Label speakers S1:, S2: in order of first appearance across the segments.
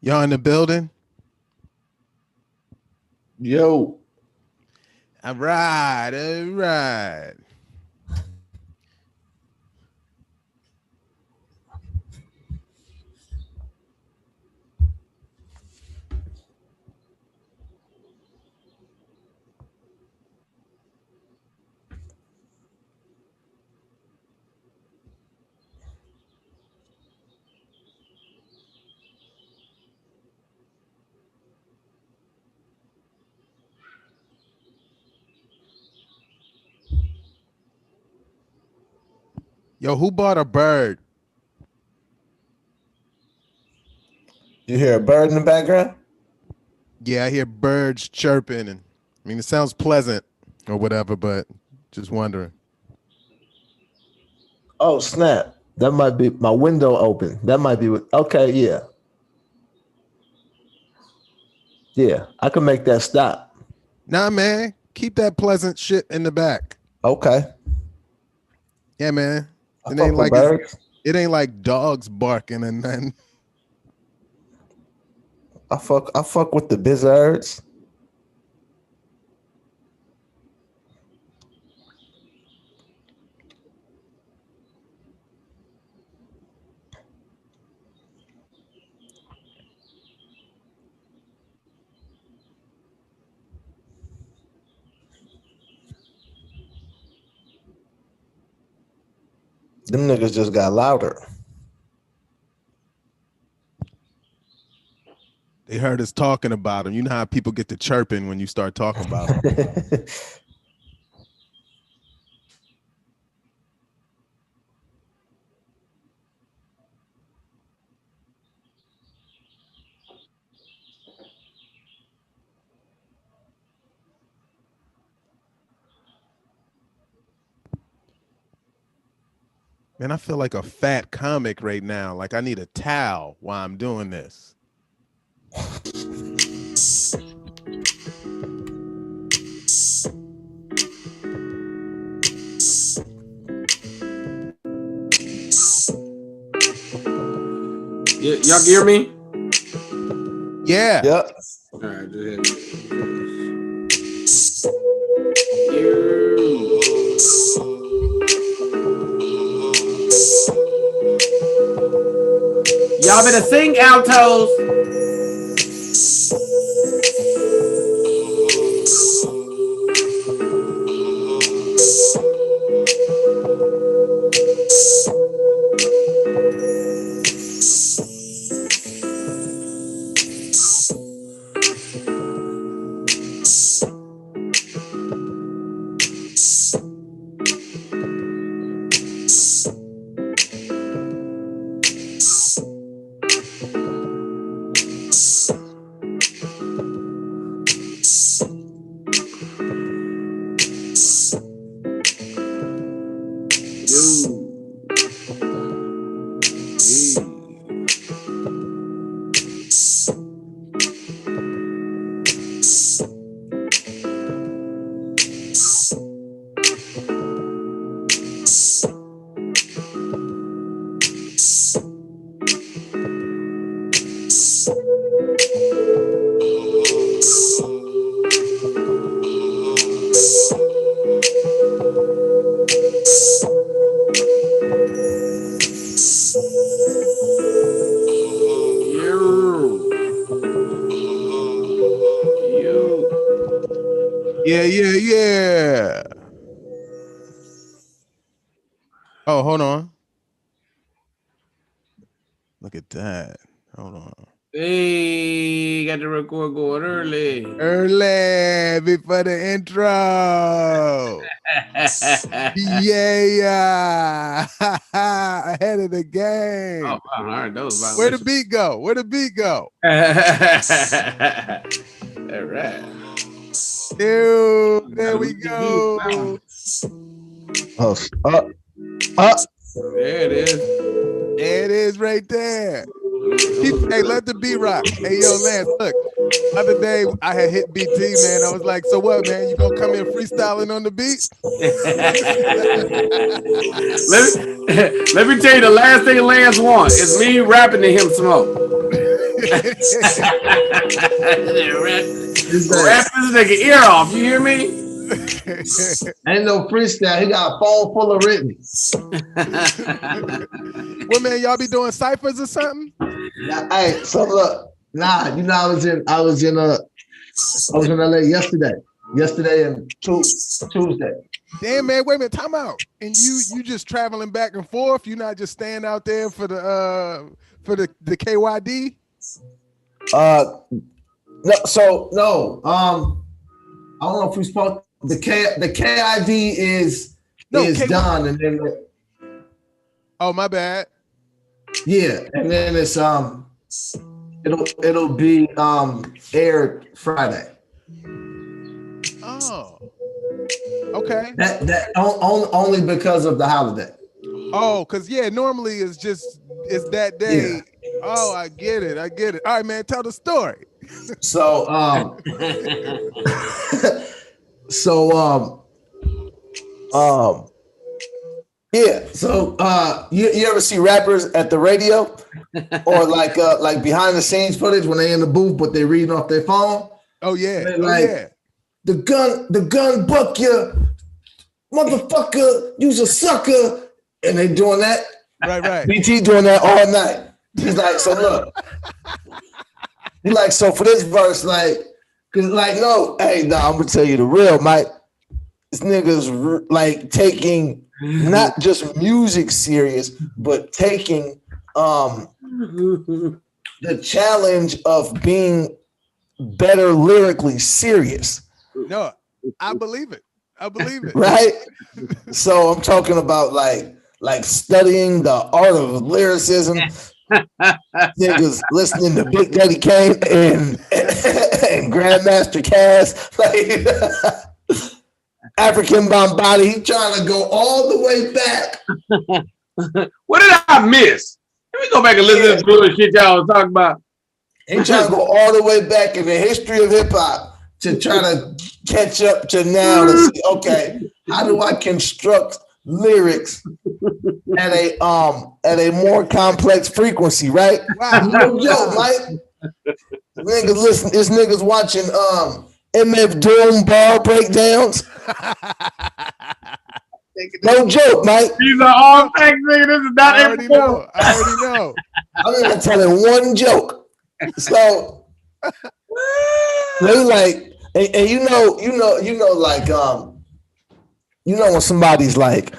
S1: Y'all in the building?
S2: Yo.
S1: All right, all right. Yo, who bought a bird?
S2: You hear a bird in the background?
S1: Yeah, I hear birds chirping, and I mean it sounds pleasant or whatever, but just wondering.
S2: Oh, snap. That might be my window open. That might be okay, yeah. Yeah, I can make that stop.
S1: Nah, man, keep that pleasant shit in the back.
S2: Okay.
S1: Yeah, man.
S2: I fuck with birds.
S1: It ain't like dogs barking and then.
S2: I fuck with the bizards. Them niggas just got louder.
S1: They heard us talking about them. You know how people get to chirping when you start talking about them. Man, I feel like a fat comic right now. Like I need a towel while I'm doing this.
S3: Y'all can hear me?
S1: Yeah.
S2: Yep.
S3: All right, go ahead. Y'all better sing altos.
S1: Yeah. Oh, hold on. Look at that. Hold on.
S3: Hey, got the record going early.
S1: Early before the intro. Yeah. Ahead of the game.
S3: Oh, all right. That was
S1: Where the beat go? Where the beat go?
S3: All right.
S1: Dude, there we go.
S2: Oh,
S3: there it is.
S1: There it is right there. Hey, let the beat rock. Hey, yo, Lance, look. The other day, I had hit BT, man. I was like, so what, man? You gonna come in freestyling on the beat?
S3: let me tell you, the last thing Lance wants is me rapping to him smoke. Rap this nigga ear off. You hear me?
S2: Ain't no freestyle. He got a phone full of written.
S1: Well, man, y'all be doing ciphers or something?
S2: Hey, so look, you know, I was in LA yesterday and Tuesday.
S1: Damn, man, wait a minute, time out. And you just traveling back and forth? You not just staying out there for the KYD?
S2: No. I don't know if we spoke. The KID is done, and then
S1: oh, my bad.
S2: Yeah, and then it's it'll be aired Friday.
S1: Oh, okay.
S2: That only because of the holiday.
S1: Oh, because normally it's that day. Yeah. Oh, I get it. All right, man, tell the story.
S2: So yeah. So you ever see rappers at the radio or like behind the scenes footage when they in the booth but they reading off their phone?
S1: Oh yeah.
S2: The gun buck you, motherfucker, you's a sucker. And they doing that.
S1: Right.
S2: BT doing that all night. He's like, so look. He's like, so for this verse, I'm gonna tell you the real, Mike. This nigga's like taking not just music serious, but taking the challenge of being better lyrically serious.
S1: No, I believe it.
S2: Right? So I'm talking about like studying the art of lyricism. Niggas listening to Big Daddy Kane and Grandmaster Cass, like African Bombati. He trying to go all the way back.
S3: What did I miss? Let me go back and listen to this bullshit y'all was talking about.
S2: He trying to go all the way back in the history of hip hop to try to catch up to now to see, okay, how do I construct lyrics at a more complex frequency, right?
S1: Wow.
S2: No joke, Mike. This niggas watching MF Doom bar breakdowns. No joke, Mike.
S3: These are all facts, nigga. This is not
S1: I already know.
S2: I'm even telling one joke. So they like, and you know, when somebody's like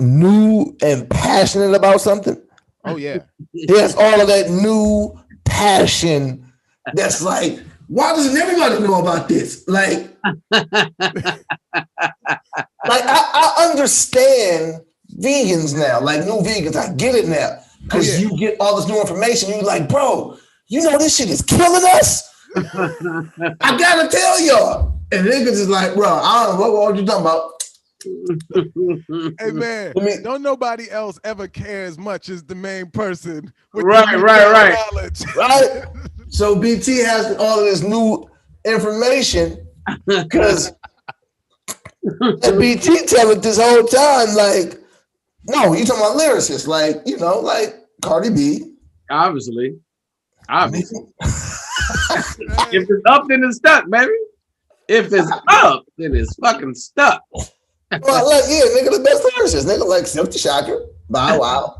S2: new and passionate about something.
S1: Oh yeah.
S2: There's all of that new passion that's like, why doesn't everybody know about this? Like I understand vegans now, like new vegans. I get it now. Because you get all this new information. You're like, bro, you know this shit is killing us? I gotta tell y'all. And niggas is like, bro, I don't know what you talking about.
S1: Hey man, don't nobody else ever care as much as the main person with
S3: right.
S1: knowledge.
S2: Right? So BT has all of this new information because BT tell it this whole time, like, no, you talking about lyricists, like, you know, like Cardi B.
S3: Obviously. If it's up, then it's stuck, baby. If it's up, then it's fucking stuck.
S2: Well, like, yeah, nigga, the best lyricists, nigga, like Silky Shocker, Bow Wow,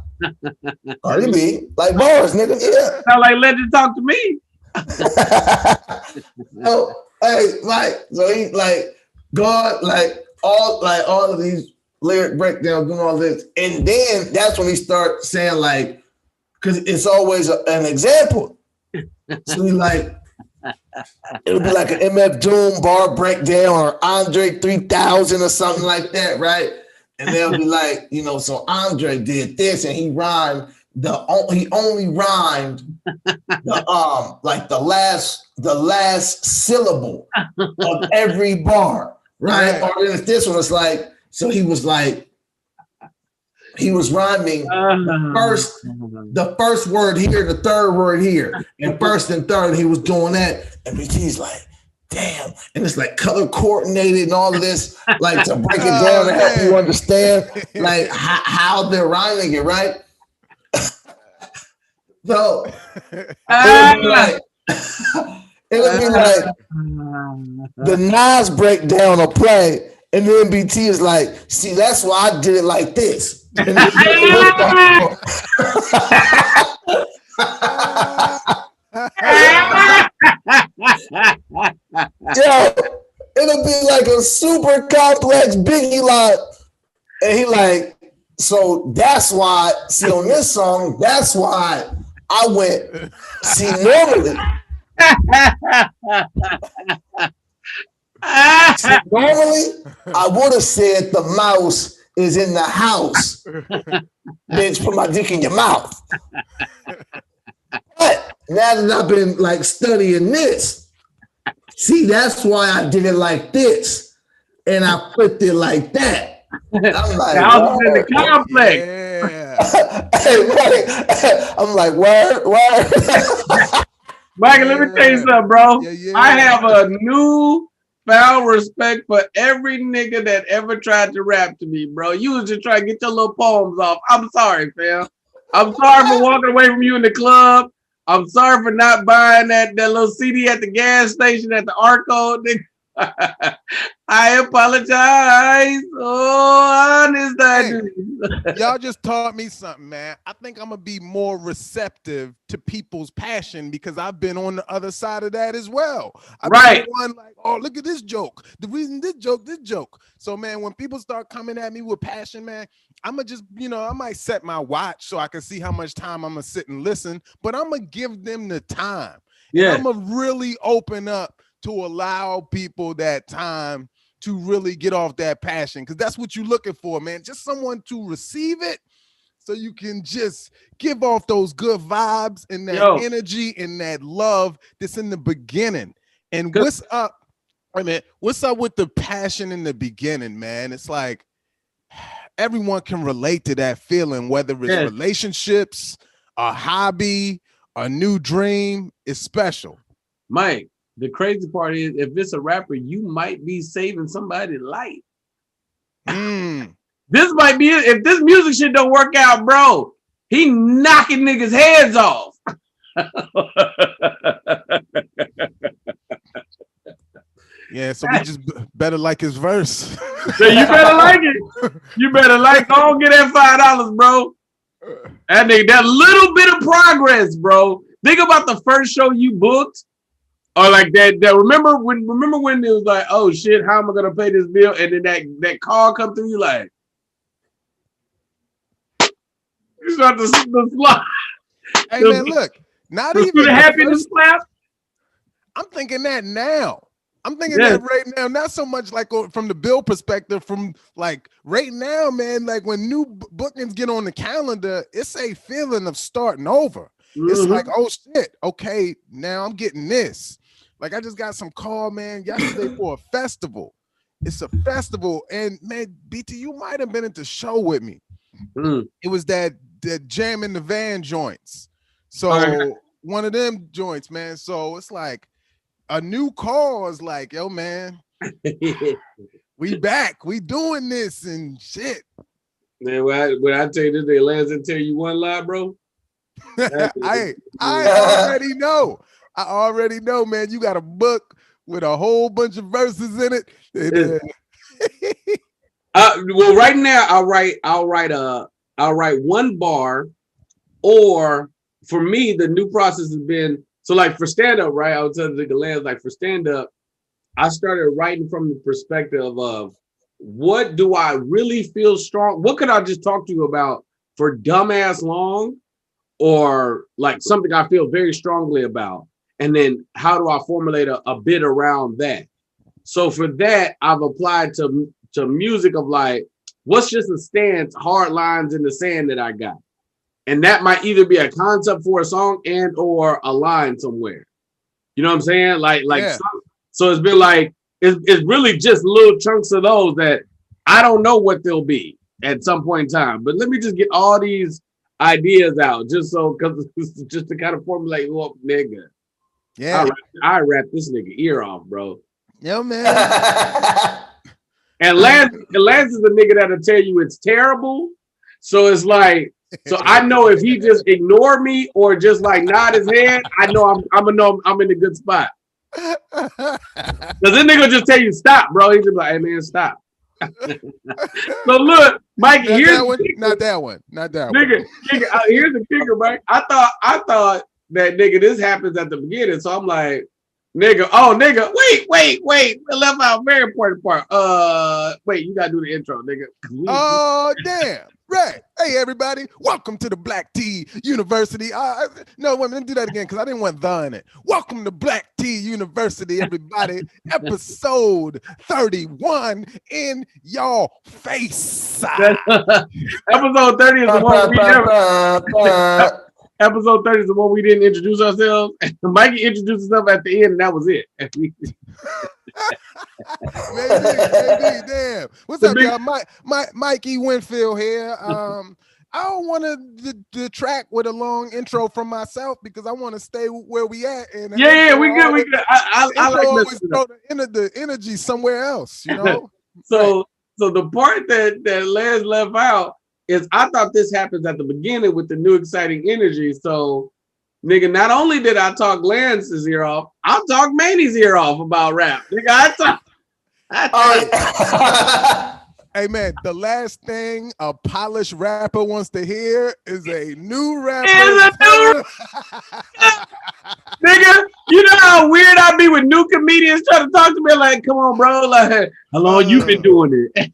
S2: Cardi B, like bars, nigga, yeah.
S3: Sound like Legend talk to me.
S2: So, hey, like, so he like God, like all of these lyric breakdowns, doing all this, and then that's when he starts saying like, because it's always an example. So he like, it'll be like an MF Doom bar breakdown or Andre 3000 or something like that, right? And they'll be like, you know, so Andre did this and he rhymed he only rhymed the last syllable of every bar, right? Or then if this one was like, so he was rhyming the first word here, the third word here, and first and third, he was doing that. And BT's like, damn. And it's like color coordinated and all of this, like to break it down and help you understand like how they're rhyming it, right? So
S3: Ah,
S2: it would be like the Nas breakdown of play, and then BT is like, see, that's why I did it like this. And then yo, it'll be like a super complex Biggie line. And he like, so that's why, see, on this song, that's why I went, see, normally, I would have said the mouse is in the house. Bitch, put my dick in your mouth. But now that I've been like studying this, see, that's why I did it like this. And I flipped it like that. I'm like,
S3: I was in the complex.
S1: Yeah.
S2: hey, right. I'm like, word.
S3: Michael, let me tell you something, bro.
S1: Yeah.
S3: I have a new found respect for every nigga that ever tried to rap to me, bro. You was just trying to get your little poems off. I'm sorry, fam. I'm sorry for walking away from you in the club. I'm sorry for not buying that little CD at the gas station at the Arco. I apologize. Oh, honest, I do.
S1: Y'all just taught me something, man. I think I'm gonna be more receptive to people's passion because I've been on the other side of that as well. I've been the one like, oh, look at this joke. The reason this joke. So, man, when people start coming at me with passion, man, I'm gonna just, I might set my watch so I can see how much time I'm gonna sit and listen, but I'm gonna give them the time. Yeah, and I'm gonna really open up to allow people that time to really get off that passion, because that's what you're looking for, man. Just someone to receive it so you can just give off those good vibes and that energy and that love that's in the beginning. And what's up? I mean, what's up with the passion in the beginning, man? It's like everyone can relate to that feeling, whether it's relationships, a hobby, a new dream. It's special.
S3: Mike, the crazy part is, if it's a rapper, you might be saving somebody's life. This might be it. If this music shit don't work out, bro, he knocking niggas' heads off.
S1: Yeah, so we just better like his verse.
S3: So you better like it. You better like. Don't get that $5, bro. And that little bit of progress, bro. Think about the first show you booked. Or like that remember when it was like, oh shit, how am I gonna pay this bill? And then that call come through, you like, you start to slide.
S1: Hey man, look, not even
S3: the happiness clap.
S1: I'm thinking that now. I'm thinking that right now, not so much like from the bill perspective, from like right now, man, like when new bookings get on the calendar, it's a feeling of starting over. It's like, oh shit, okay, now I'm getting this. Like I just got some call, man, yesterday for a festival. It's a festival, and man, BT, you might have been at the show with me. It was that Jam in the Van joints. So one of them joints, man. So it's like a new call is like, yo, man, we back, we doing this and shit.
S3: Man, when I tell you this, they Lance and tell you one lie, bro.
S1: I already know. I already know, man. You got a book with a whole bunch of verses in it.
S3: Well, right now I'll write one bar, or for me, the new process has been, so like for stand-up, right? I was telling the Lance, like for stand-up, I started writing from the perspective of what do I really feel strong? What could I just talk to you about for dumbass long? Or like something I feel very strongly about. And then how do I formulate a bit around that? So for that, I've applied to music of like, what's just a stance, hard lines in the sand that I got? And that might either be a concept for a song and or a line somewhere. You know what I'm saying? Like so it's been like, it's really just little chunks of those that I don't know what they'll be at some point in time. But let me just get all these ideas out just to kind of formulate, well, nigga.
S1: Yeah,
S3: I rap this nigga ear off, bro.
S1: Yo, man.
S3: And Lance is the nigga that'll tell you it's terrible. So it's like So I know if he just ignored me or just like nod his head, I know I'm in a good spot. Cause this nigga just tell you stop, bro. He's just like, hey man, stop. So look, Mikey,
S1: not that one.
S3: Nigga, here's the kicker, Mike. I thought that nigga, this happens at the beginning. So I'm like, nigga, wait. Left out very important part. Wait, you gotta do the intro, nigga.
S1: Oh, damn. Right. Hey, everybody. Welcome to the Black Tea University. No, let me do that again because I didn't want the in it. Welcome to Black Tea University, everybody. Episode 31 in y'all face.
S3: Episode 30 is the one Episode 30 is the one we didn't introduce ourselves. Mikey introduced himself at the end, and that was it.
S1: Maybe, damn. What's up, y'all? Mikey Winfield here. I don't want to detract with a long intro from myself because I want to stay where we at. And
S3: we good. I like
S1: always throw the energy somewhere else, you know.
S3: So the part that Les left out is I thought this happens at the beginning with the new exciting energy. So, nigga, not only did I talk Lance's ear off, I talked Manny's ear off about rap. Nigga,
S1: Hey man, the last thing a polished rapper wants to hear is a new rapper.
S3: Nigga, you know how weird I be with new comedians trying to talk to me like, come on, bro, like, how long you been doing it?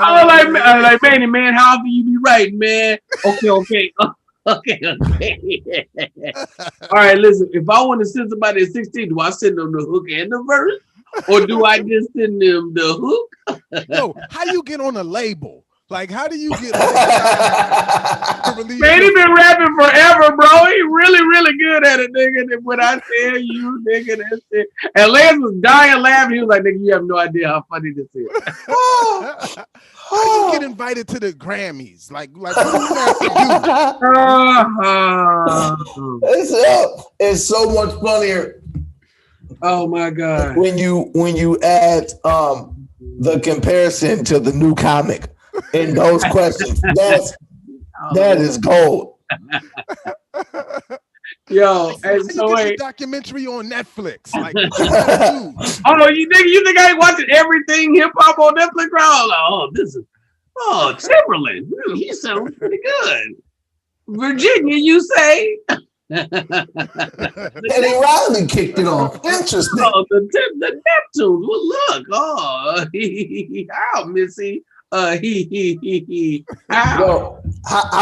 S3: I was like, Manny, man, how often you be writing, man? Okay. Okay. All right, listen, if I want to send somebody at 16, do I send them the hook and the verse? Or do I just send them the hook?
S1: Yo, how you get on a label? Like, how do you get
S3: Man, he been rapping forever, bro. He really good at it, nigga. And when I tell you, nigga, that's it. And Lance was dying laughing. He was like, nigga, you have no idea how funny this is.
S1: How do you get invited to the Grammys? Like what do you have to
S2: do? It's so much funnier.
S3: Oh my God.
S2: When you add the comparison to the new comic in those questions, that is gold.
S3: Yo, and so
S1: wait, a documentary on Netflix. Like,
S3: you think I ain't watching everything hip hop on Netflix? Timberland. He sounds pretty good. Virginia, you say?
S2: Eddie Riley kicked it off. Interesting.
S3: Oh, the Neptunes. Well, look. Oh, how Missy?
S2: How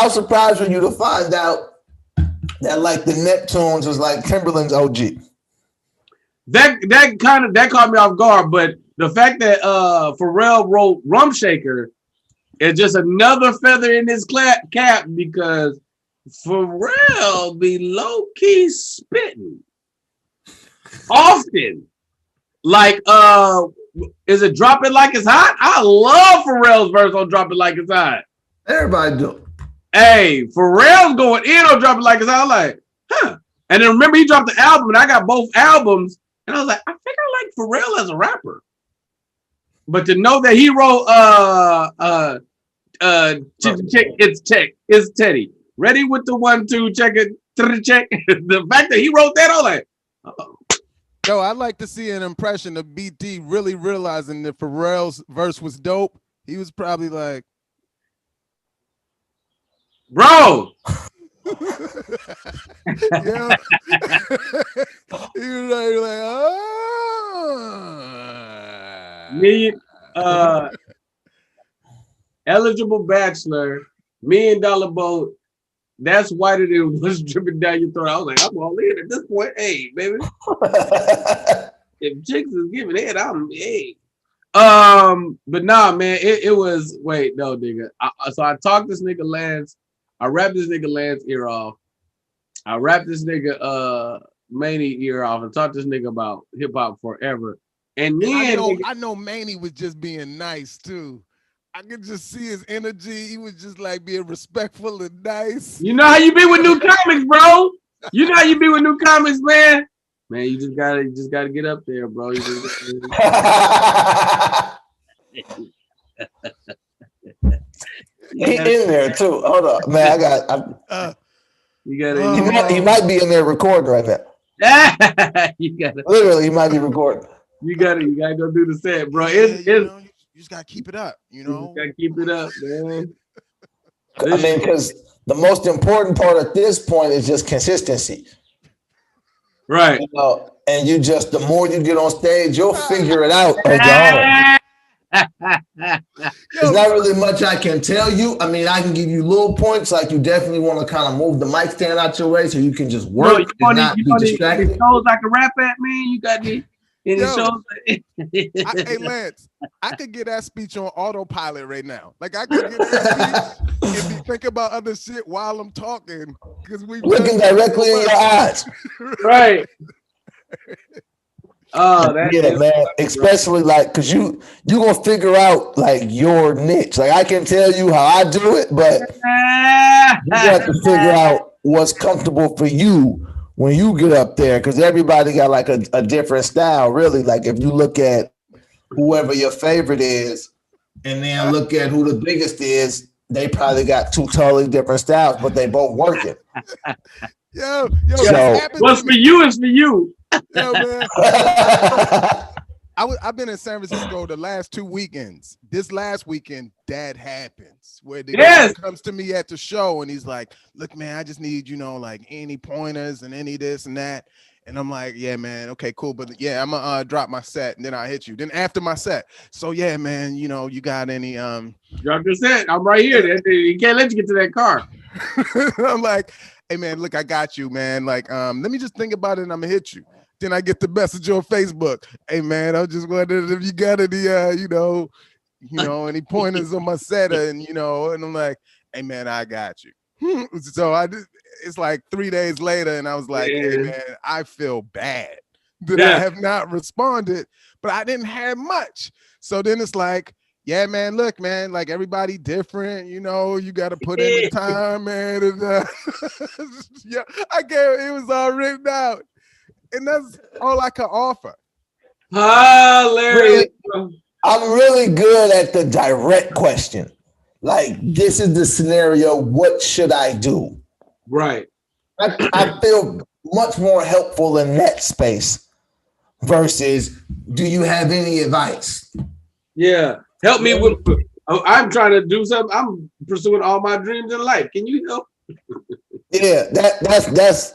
S2: surprised were you to find out that like the Neptunes was like Timberland's OG?
S3: That caught me off guard, but the fact that Pharrell wrote Rum Shaker is just another feather in his cap because Pharrell be low key spitting often. Like is it Drop It Like It's Hot? I love Pharrell's verse on Drop It Like It's Hot.
S2: Everybody do.
S3: Hey, Pharrell's going in on Drop It Like It's Hot. I'm like, huh. And then remember he dropped the album and I got both albums. And I was like, I think I like Pharrell as a rapper. But to know that he wrote it's Teddy. Ready with the 1, 2, check it, check. The fact that he wrote that, I was like, uh-oh.
S1: Yo, I'd like to see an impression of BT really realizing that Pharrell's verse was dope. He was probably like,
S3: bro.
S1: Yeah. He was like,
S3: Me, Eligible Bachelor, $1 Million Boat. That's whiter than what's dripping down your throat. I was like, I'm all in at this point. Hey, baby. If chicks is giving it, I'm hey. But nah, man, it was no, nigga. So I talked this nigga Lance. I rapped this nigga Lance ear off. I rapped this nigga Manny ear off and talked this nigga about hip hop forever. And then
S1: I know Manny was just being nice too. I could just see his energy. He was just like being respectful and nice.
S3: You know how you be with new comics, bro. You know how you be with new comics, man. Man, you just gotta get up there, bro.
S2: He in there too. Hold up, man.
S3: You gotta.
S2: He might be in there recording right now.
S3: You gotta.
S2: Literally, he might be recording.
S3: You gotta go do the set, bro.
S1: You just gotta keep it up. You know,
S3: gotta keep it up, man.
S2: I mean, because the most important part at this point is just consistency.
S3: Right.
S2: You know, and the more you get on stage, you'll figure it out on your own. There's not really much I can tell you. I mean, I can give you little points, like you definitely want to kind of move the mic stand out your way so you can just work and not be distracted.
S3: Shows I can rap at, man. You got me. Shows.
S1: Hey Lance, I could get that speech on autopilot right now. Like I could get that speech and be thinking about other shit while I'm talking because we
S2: looking directly in your eyes.
S3: Right. Oh,
S2: yeah, man. Especially like, cause you gonna figure out like your niche. Like I can tell you how I do it, but you have to figure out what's comfortable for you when you get up there. Cause everybody got like a different style, really. Like if you look at whoever your favorite is, and then look at who the biggest is, they probably got two totally different styles, but they both working.
S1: Yo,
S2: so,
S3: what's for you is for you.
S1: Yo, man. I've been in San Francisco the last 2 weekends. This last weekend, that happens where the guy comes to me at the show and he's like, "Look, man, I just need like any pointers and any this and that." And I'm like, "Yeah, man, okay, cool, but yeah, I'm gonna drop my set and then I'll hit you." Then after my set, so yeah, man, you got any
S3: drop your set? I'm right here. He can't let you get to that car.
S1: I'm like, "Hey, man, look, I got you, man. Like, let me just think about it and I'm gonna hit you." Then I get the message on Facebook. "Hey man, I just wondering if you got any, any pointers on my set, and and I'm like, "Hey man, I got you." So it's like 3 days later, and I was like, "Hey man, I feel bad that I have not responded, but I didn't have much." So then it's like, "Yeah, man, look, man, like everybody different, you got to put in the time, man." And yeah, it was all written out. And that's all I can offer.
S3: Hilarious.
S2: I'm really good at the direct question. Like, this is the scenario. What should I do?
S3: Right.
S2: I feel much more helpful in that space versus, do you have any advice?
S3: Yeah. Help me with, I'm trying to do something. I'm pursuing all my dreams in life. Can you help?
S2: Yeah, that's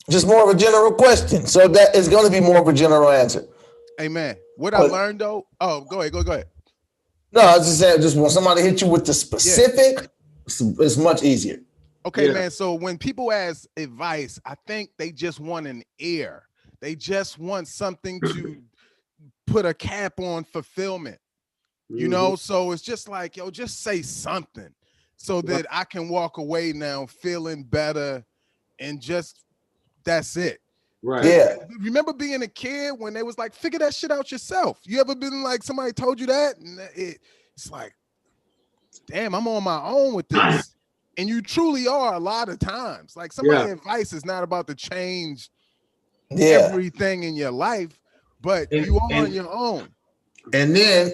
S2: just more of a general question. So that is going to be more of a general answer.
S1: Amen. What I learned though. Oh, go ahead.
S2: No, I was just saying, just when somebody hits you with the specific, it's much easier.
S1: Okay, man. So when people ask advice, I think they just want an ear. They just want something to put a cap on fulfillment. So it's just like, yo, just say something so that I can walk away now feeling better and just that's it.
S3: Right.
S2: Yeah.
S1: Remember being a kid when they was like, figure that shit out yourself? You ever been like somebody told you that? And it's like, damn, I'm on my own with this. And you truly are a lot of times. Like somebody's advice is not about to change everything in your life, but you are on your own.
S2: And then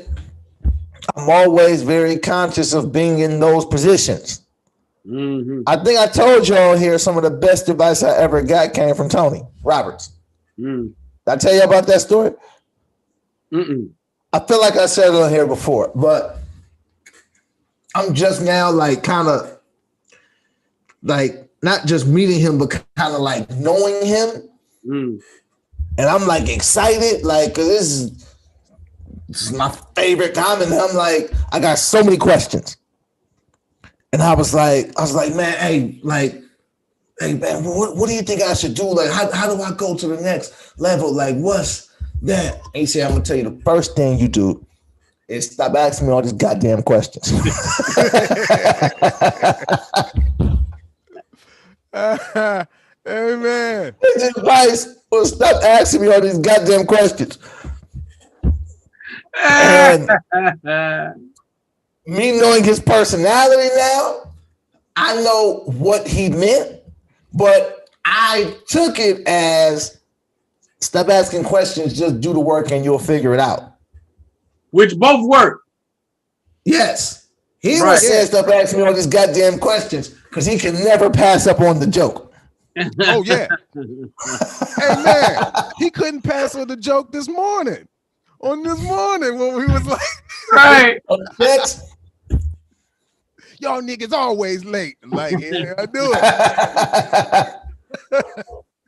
S2: I'm always very conscious of being in those positions. Mm-hmm. I think I told y'all here some of the best advice I ever got came from Tony Roberts. Did I tell you about that story? I feel like I said it on here before, but I'm just now like kind of like not just meeting him, but kind of like knowing him. And I'm like excited, like, cause this is my favorite time. And I'm like, I got so many questions. And I was like, man, hey, man, what do you think I should do? Like, how do I go to the next level? Like, what's that? And he said, I'm gonna tell you the first thing you do is stop asking me all these goddamn questions.
S1: Amen.
S2: His advice was stop asking me all these goddamn questions. And me knowing his personality now, I know what he meant, but I took it as stop asking questions, just do the work and you'll figure it out.
S3: Which both work.
S2: Yes. He was saying stuff, asking me all these goddamn questions because he can never pass up on the joke.
S1: Oh, yeah. Hey, man, he couldn't pass on the joke this morning. On this morning when we was like,
S3: right.
S2: Next.
S1: Y'all niggas always late. I'm like, yeah, I do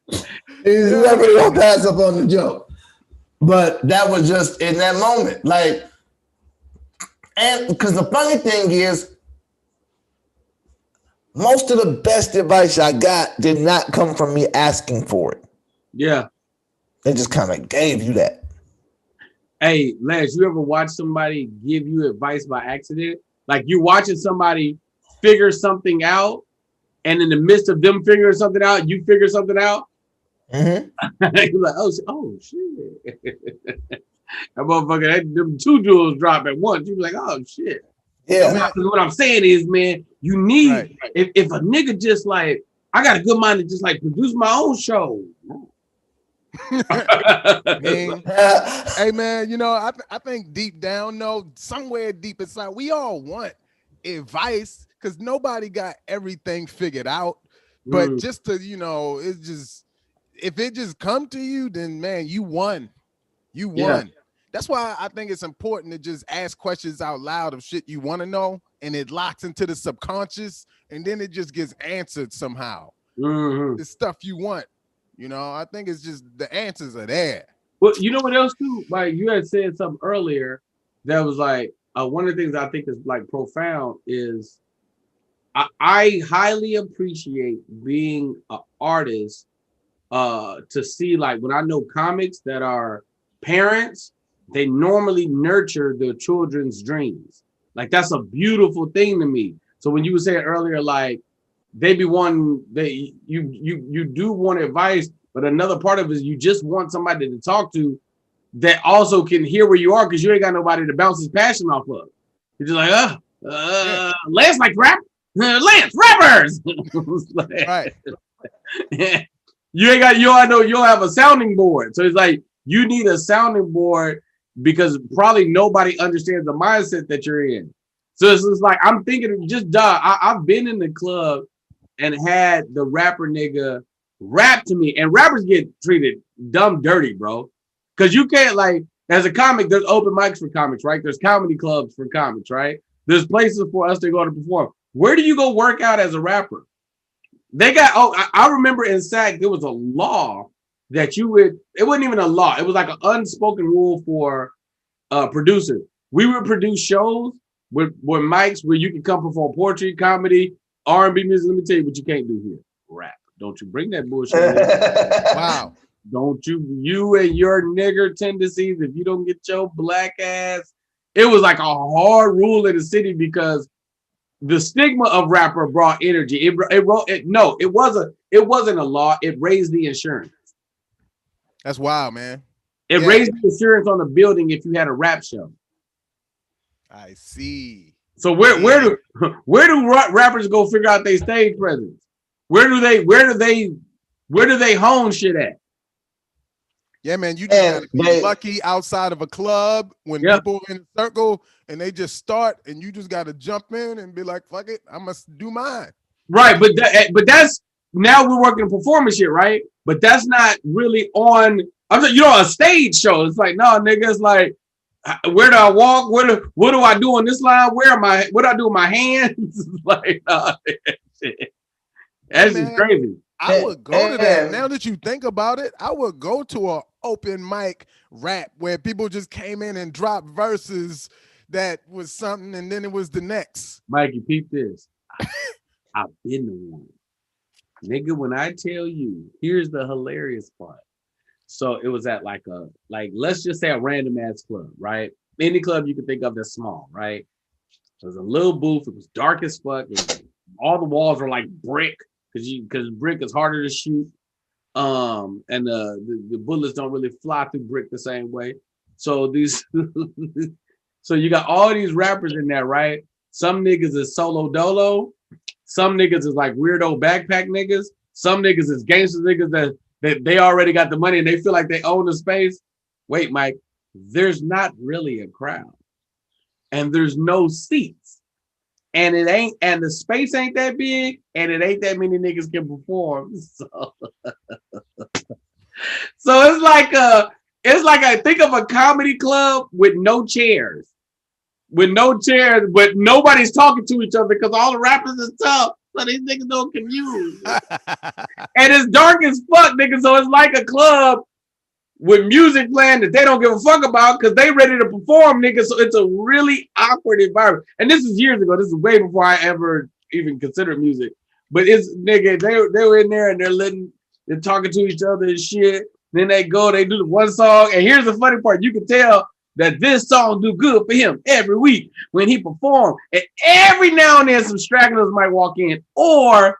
S2: it. He's never gonna pass up on the joke. But that was just in that moment. Like, and because the funny thing is, most of the best advice I got did not come from me asking for it.
S3: Yeah.
S2: They just kind of gave you that.
S3: Hey, Lance, you ever watch somebody give you advice by accident? Like you're watching somebody figure something out, and in the midst of them figuring something out, you figure something out.
S2: Mm-hmm.
S3: You're like, oh shit. That motherfucker, them two jewels drop at once. You be like, oh shit.
S2: Yeah.
S3: Man, what I'm saying is, man, you need if a nigga just like, I got a good mind to just like produce my own show.
S1: Hey man, you know, I think deep down, no, somewhere deep inside, we all want advice because nobody got everything figured out. But just to, you know, it's just if it just come to you, then man, you won. You won. Yeah. That's why I think it's important to just ask questions out loud of shit you want to know, and it locks into the subconscious, and then it just gets answered somehow. The stuff you want. You know, I think it's just the answers are there.
S3: Well, you know what else too? Like you had said something earlier that was like one of the things I think is like profound is I highly appreciate being an artist to see like when I know comics that are parents, they normally nurture their children's dreams. Like that's a beautiful thing to me. So when you were saying earlier, like they be one, you do want advice, but another part of it is you just want somebody to talk to that also can hear where you are because you ain't got nobody to bounce his passion off of. You're just like, Lance like rap, Lance rappers.
S1: Right.
S3: You don't have a sounding board. So it's like you need a sounding board because probably nobody understands the mindset that you're in. So it's just like I'm thinking just I've been in the club and had the rapper nigga rap to me, and rappers get treated dumb dirty, bro. Because you can't like, as a comic, there's open mics for comics, right? There's comedy clubs for comics, right? There's places for us to go to perform. Where do you go work out as a rapper? They got, I remember in SAC, there was a law that you would, it wasn't even a law. It was like an unspoken rule for producers. We would produce shows with mics where you can come perform poetry, comedy, R&B music. Let me tell you what you can't do here. Rap. Don't you bring that bullshit in.
S1: Wow.
S3: Don't you and your nigger tendencies, if you don't get your black ass. It was like a hard rule in the city because the stigma of rapper brought energy. It wasn't a law. It raised the insurance.
S1: That's wild, man.
S3: It raised the insurance on the building if you had a rap show.
S1: I see.
S3: So where do rappers go figure out their stage presence? Where do they hone shit at?
S1: Yeah, man, you just gotta be lucky outside of a club when people in a circle and they just start, and you just gotta jump in and be like, "Fuck it, I must do mine."
S3: Right, but that's now we're working performance shit, right? But that's not really on. I'm saying, a stage show. It's like, no, nigga, it's like, where do I walk? What do I do on this line? What do I do with my hands? Like, shit. That's just crazy.
S1: I would go to that. Now that you think about it, I would go to an open mic rap where people just came in and dropped verses that was something, and then it was the next.
S3: Mikey, peep this. I've been the one. Nigga, when I tell you, here's the hilarious part. So it was at let's just say a random ass club, right? Any club you can think of that's small, right? It was a little booth. It was dark as fuck. All the walls were like brick. Because brick is harder to shoot, and the bullets don't really fly through brick the same way. So so you got all these rappers in there, right? Some niggas is solo dolo, some niggas is like weirdo backpack niggas, some niggas is gangster niggas that they already got the money and they feel like they own the space. Wait, Mike, there's not really a crowd. and there's no seats. And the space ain't that big, and it ain't that many niggas can perform. So it's like I think of a comedy club with no chairs. But nobody's talking to each other because all the rappers is tough. So these niggas don't commute. And it's dark as fuck, nigga. So it's like a club with music playing that they don't give a fuck about because they ready to perform, nigga. So it's a really awkward environment. And this is years ago. This is way before I ever even considered music. But it's nigga, they were in there and they're talking to each other and shit. Then they do the one song. And here's the funny part. You can tell that this song do good for him every week when he perform. And every now and then some stragglers might walk in. Or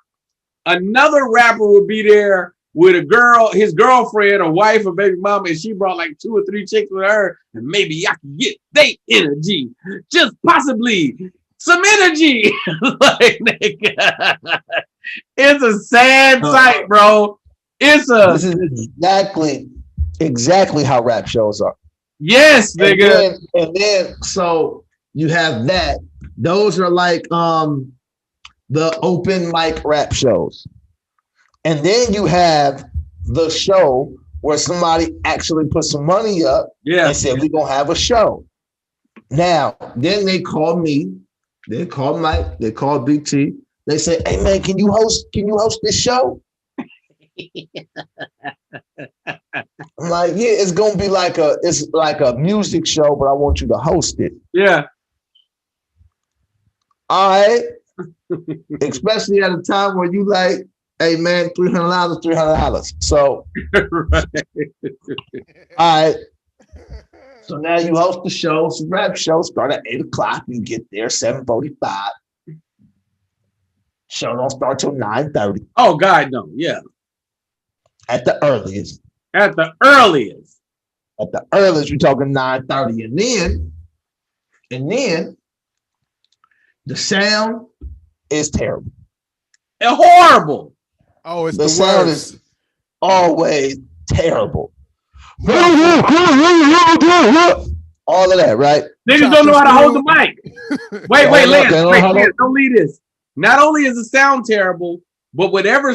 S3: another rapper would be there with a girl, his girlfriend or wife or baby mama, and she brought like 2 or 3 chicks with her, and maybe I can get they energy. Just possibly some energy. Like, nigga, it's a sad sight, bro. This is
S2: exactly how rap shows are.
S3: Yes, nigga.
S2: And then so you have that. Those are like the open mic rap shows. And then you have the show where somebody actually put some money up and said, we're gonna have a show. Now, then they call me, they call Mike, they call BT, they say, hey man, can you host this show? I'm like, yeah, it's gonna be like a music show, but I want you to host it.
S3: Yeah.
S2: All right. Especially at a time where you like, hey man, $300. So right. All right. So now you host the show, it's a rap show, start at 8:00. You get there 7:45. Show don't start till 9:30.
S3: Oh God, no, yeah.
S2: At the earliest.
S3: At the earliest,
S2: we're talking 9:30. And then the sound is terrible.
S3: And horrible.
S1: Oh, it's
S2: the sound
S1: worst.
S2: Is always terrible. All of that, right?
S3: Niggas don't know how to hold the mic. Wait, Lance, don't leave this. Not only is the sound terrible, but whatever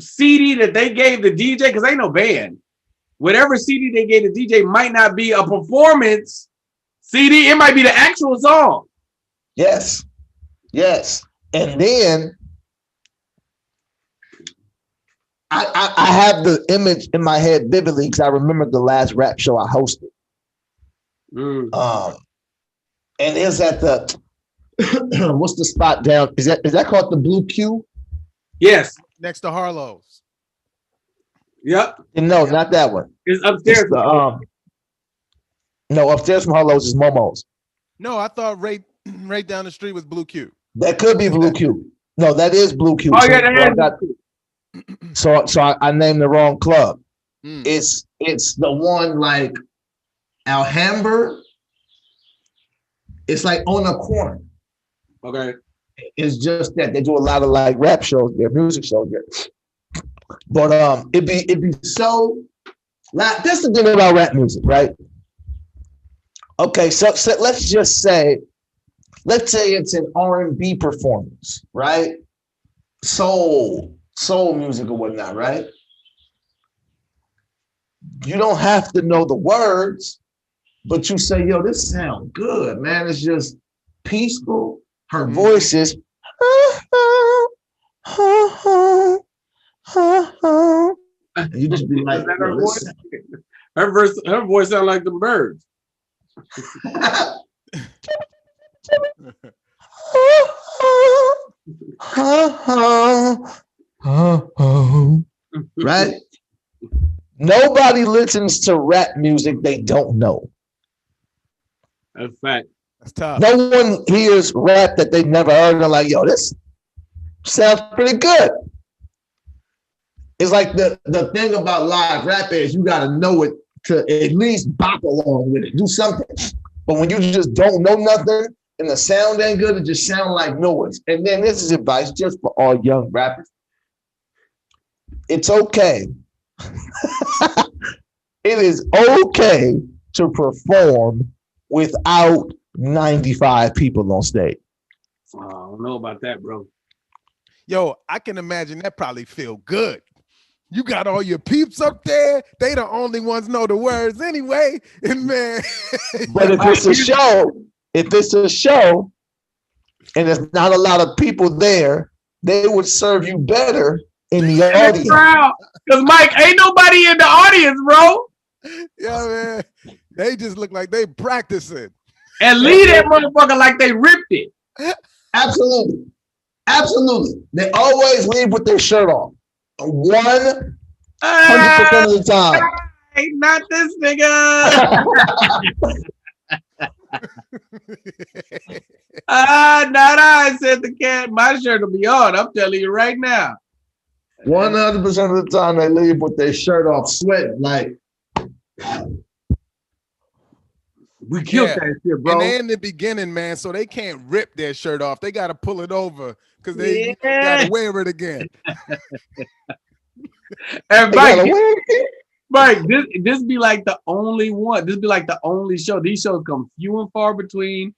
S3: CD that they gave the DJ, because ain't no band, whatever CD they gave the DJ might not be a performance CD. It might be the actual song.
S2: Yes. And then I have the image in my head vividly because I remember the last rap show I hosted. And it's at the what's the spot down? Is that called the Blue Q?
S3: Yes.
S1: Next to Harlow's.
S3: Yep.
S2: No, not that one.
S3: It's upstairs.
S2: No, upstairs from Harlow's is Momo's.
S1: No, I thought right down the street was Blue Q.
S2: That could be Blue Q. No, that is Blue Q.
S3: Oh, yeah,
S2: so I named the wrong club. It's the one like Alhambra. It's like on a corner.
S3: Okay.
S2: It's just that they do a lot of like rap shows there, music shows there. But it'd be so like that's the thing about rap music, right? Okay, so let's just say it's an R&B performance, right? Soul music or whatnot, right? You don't have to know the words, but you say, yo, this sounds good, man. It's just peaceful. Her voice is you just be like,
S3: her voice? Her voice sounds like the birds.
S2: Right? Nobody listens to rap music they don't know.
S3: That's fact.
S1: That's tough.
S2: No one hears rap that they've never heard. And they're like, yo, this sounds pretty good. It's like the thing about live rap is you got to know it to at least bop along with it, do something. But when you just don't know nothing and the sound ain't good, it just sounds like noise. And then this is advice just for all young rappers. It's okay. It is okay to perform without 95 people on stage.
S3: Oh, I don't know about that, bro.
S1: Yo, I can imagine that probably feel good. You got all your peeps up there. They the only ones know the words anyway. And man,
S2: but if it's a show, and there's not a lot of people there, they would serve you better in the audience.
S3: Because Mike, ain't nobody in the audience, bro.
S1: Yeah, man. They just look like they practicing.
S3: And leave that motherfucker like they ripped it.
S2: Absolutely. They always leave with their shirt off. 100% of the time.
S3: Hey, not this nigga. I said the cat. My shirt will be on. I'm telling you right now.
S2: 100% of the time they leave with their shirt off, sweating like.
S3: We killed that shit, bro.
S1: And they in the beginning, man, so they can't rip their shirt off. They got to pull it over because they got to wear it again.
S3: And Mike, this be like the only one. This be like the only show. These shows come few and far between.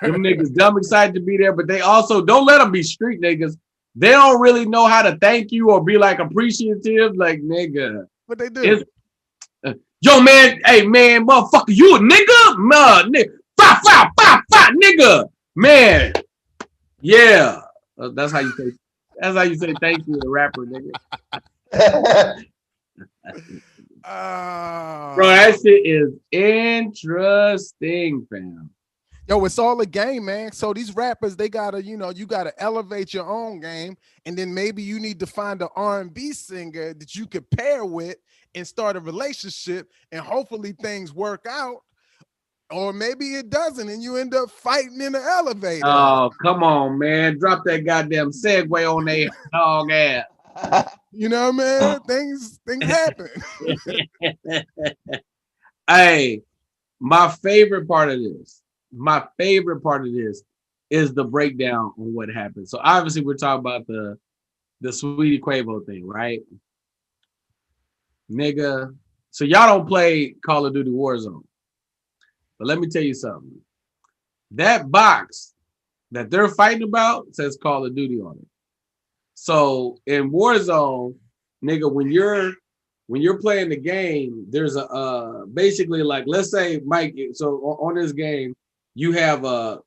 S3: Them niggas dumb excited to be there, but they also don't let them be street niggas. They don't really know how to thank you or be like appreciative. Like, nigga.
S1: What they do?
S3: Yo, man, hey, man, motherfucker, you a nigga? Nigga. Fa, nigga. Man. Yeah. That's how you say thank you to a rapper, nigga. Bro, that shit is interesting, fam.
S1: Yo, it's all a game, man. So these rappers, they gotta, you gotta elevate your own game, and then maybe you need to find an R&B singer that you could pair with and start a relationship, and hopefully things work out. Or maybe it doesn't, and you end up fighting in the elevator.
S3: Oh, come on, man. Drop that goddamn segue on their dog ass.
S1: You know, man, things happen.
S3: Hey, my favorite part of this is the breakdown on what happened. So obviously we're talking about the Sweetie Quavo thing, right? Nigga. So y'all don't play Call of Duty Warzone. But let me tell you something. That box that they're fighting about says Call of Duty on it. So in Warzone, nigga, when you're playing the game, there's a basically, like, let's say, Mike, so on this game, you have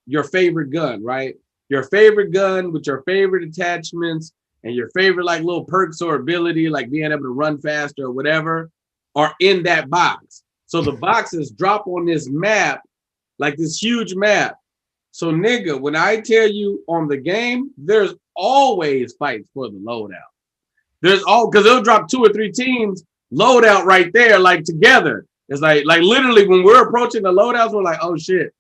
S3: your favorite gun, right? Your favorite gun with your favorite attachments and your favorite like little perks or ability, like being able to run faster or whatever, are in that box. So the boxes drop on this map, like this huge map. So nigga, when I tell you on the game, there's always fights for the loadout. Because they'll drop 2 or 3 teams loadout right there, like together. It's like literally when we're approaching the loadouts, we're like, oh shit,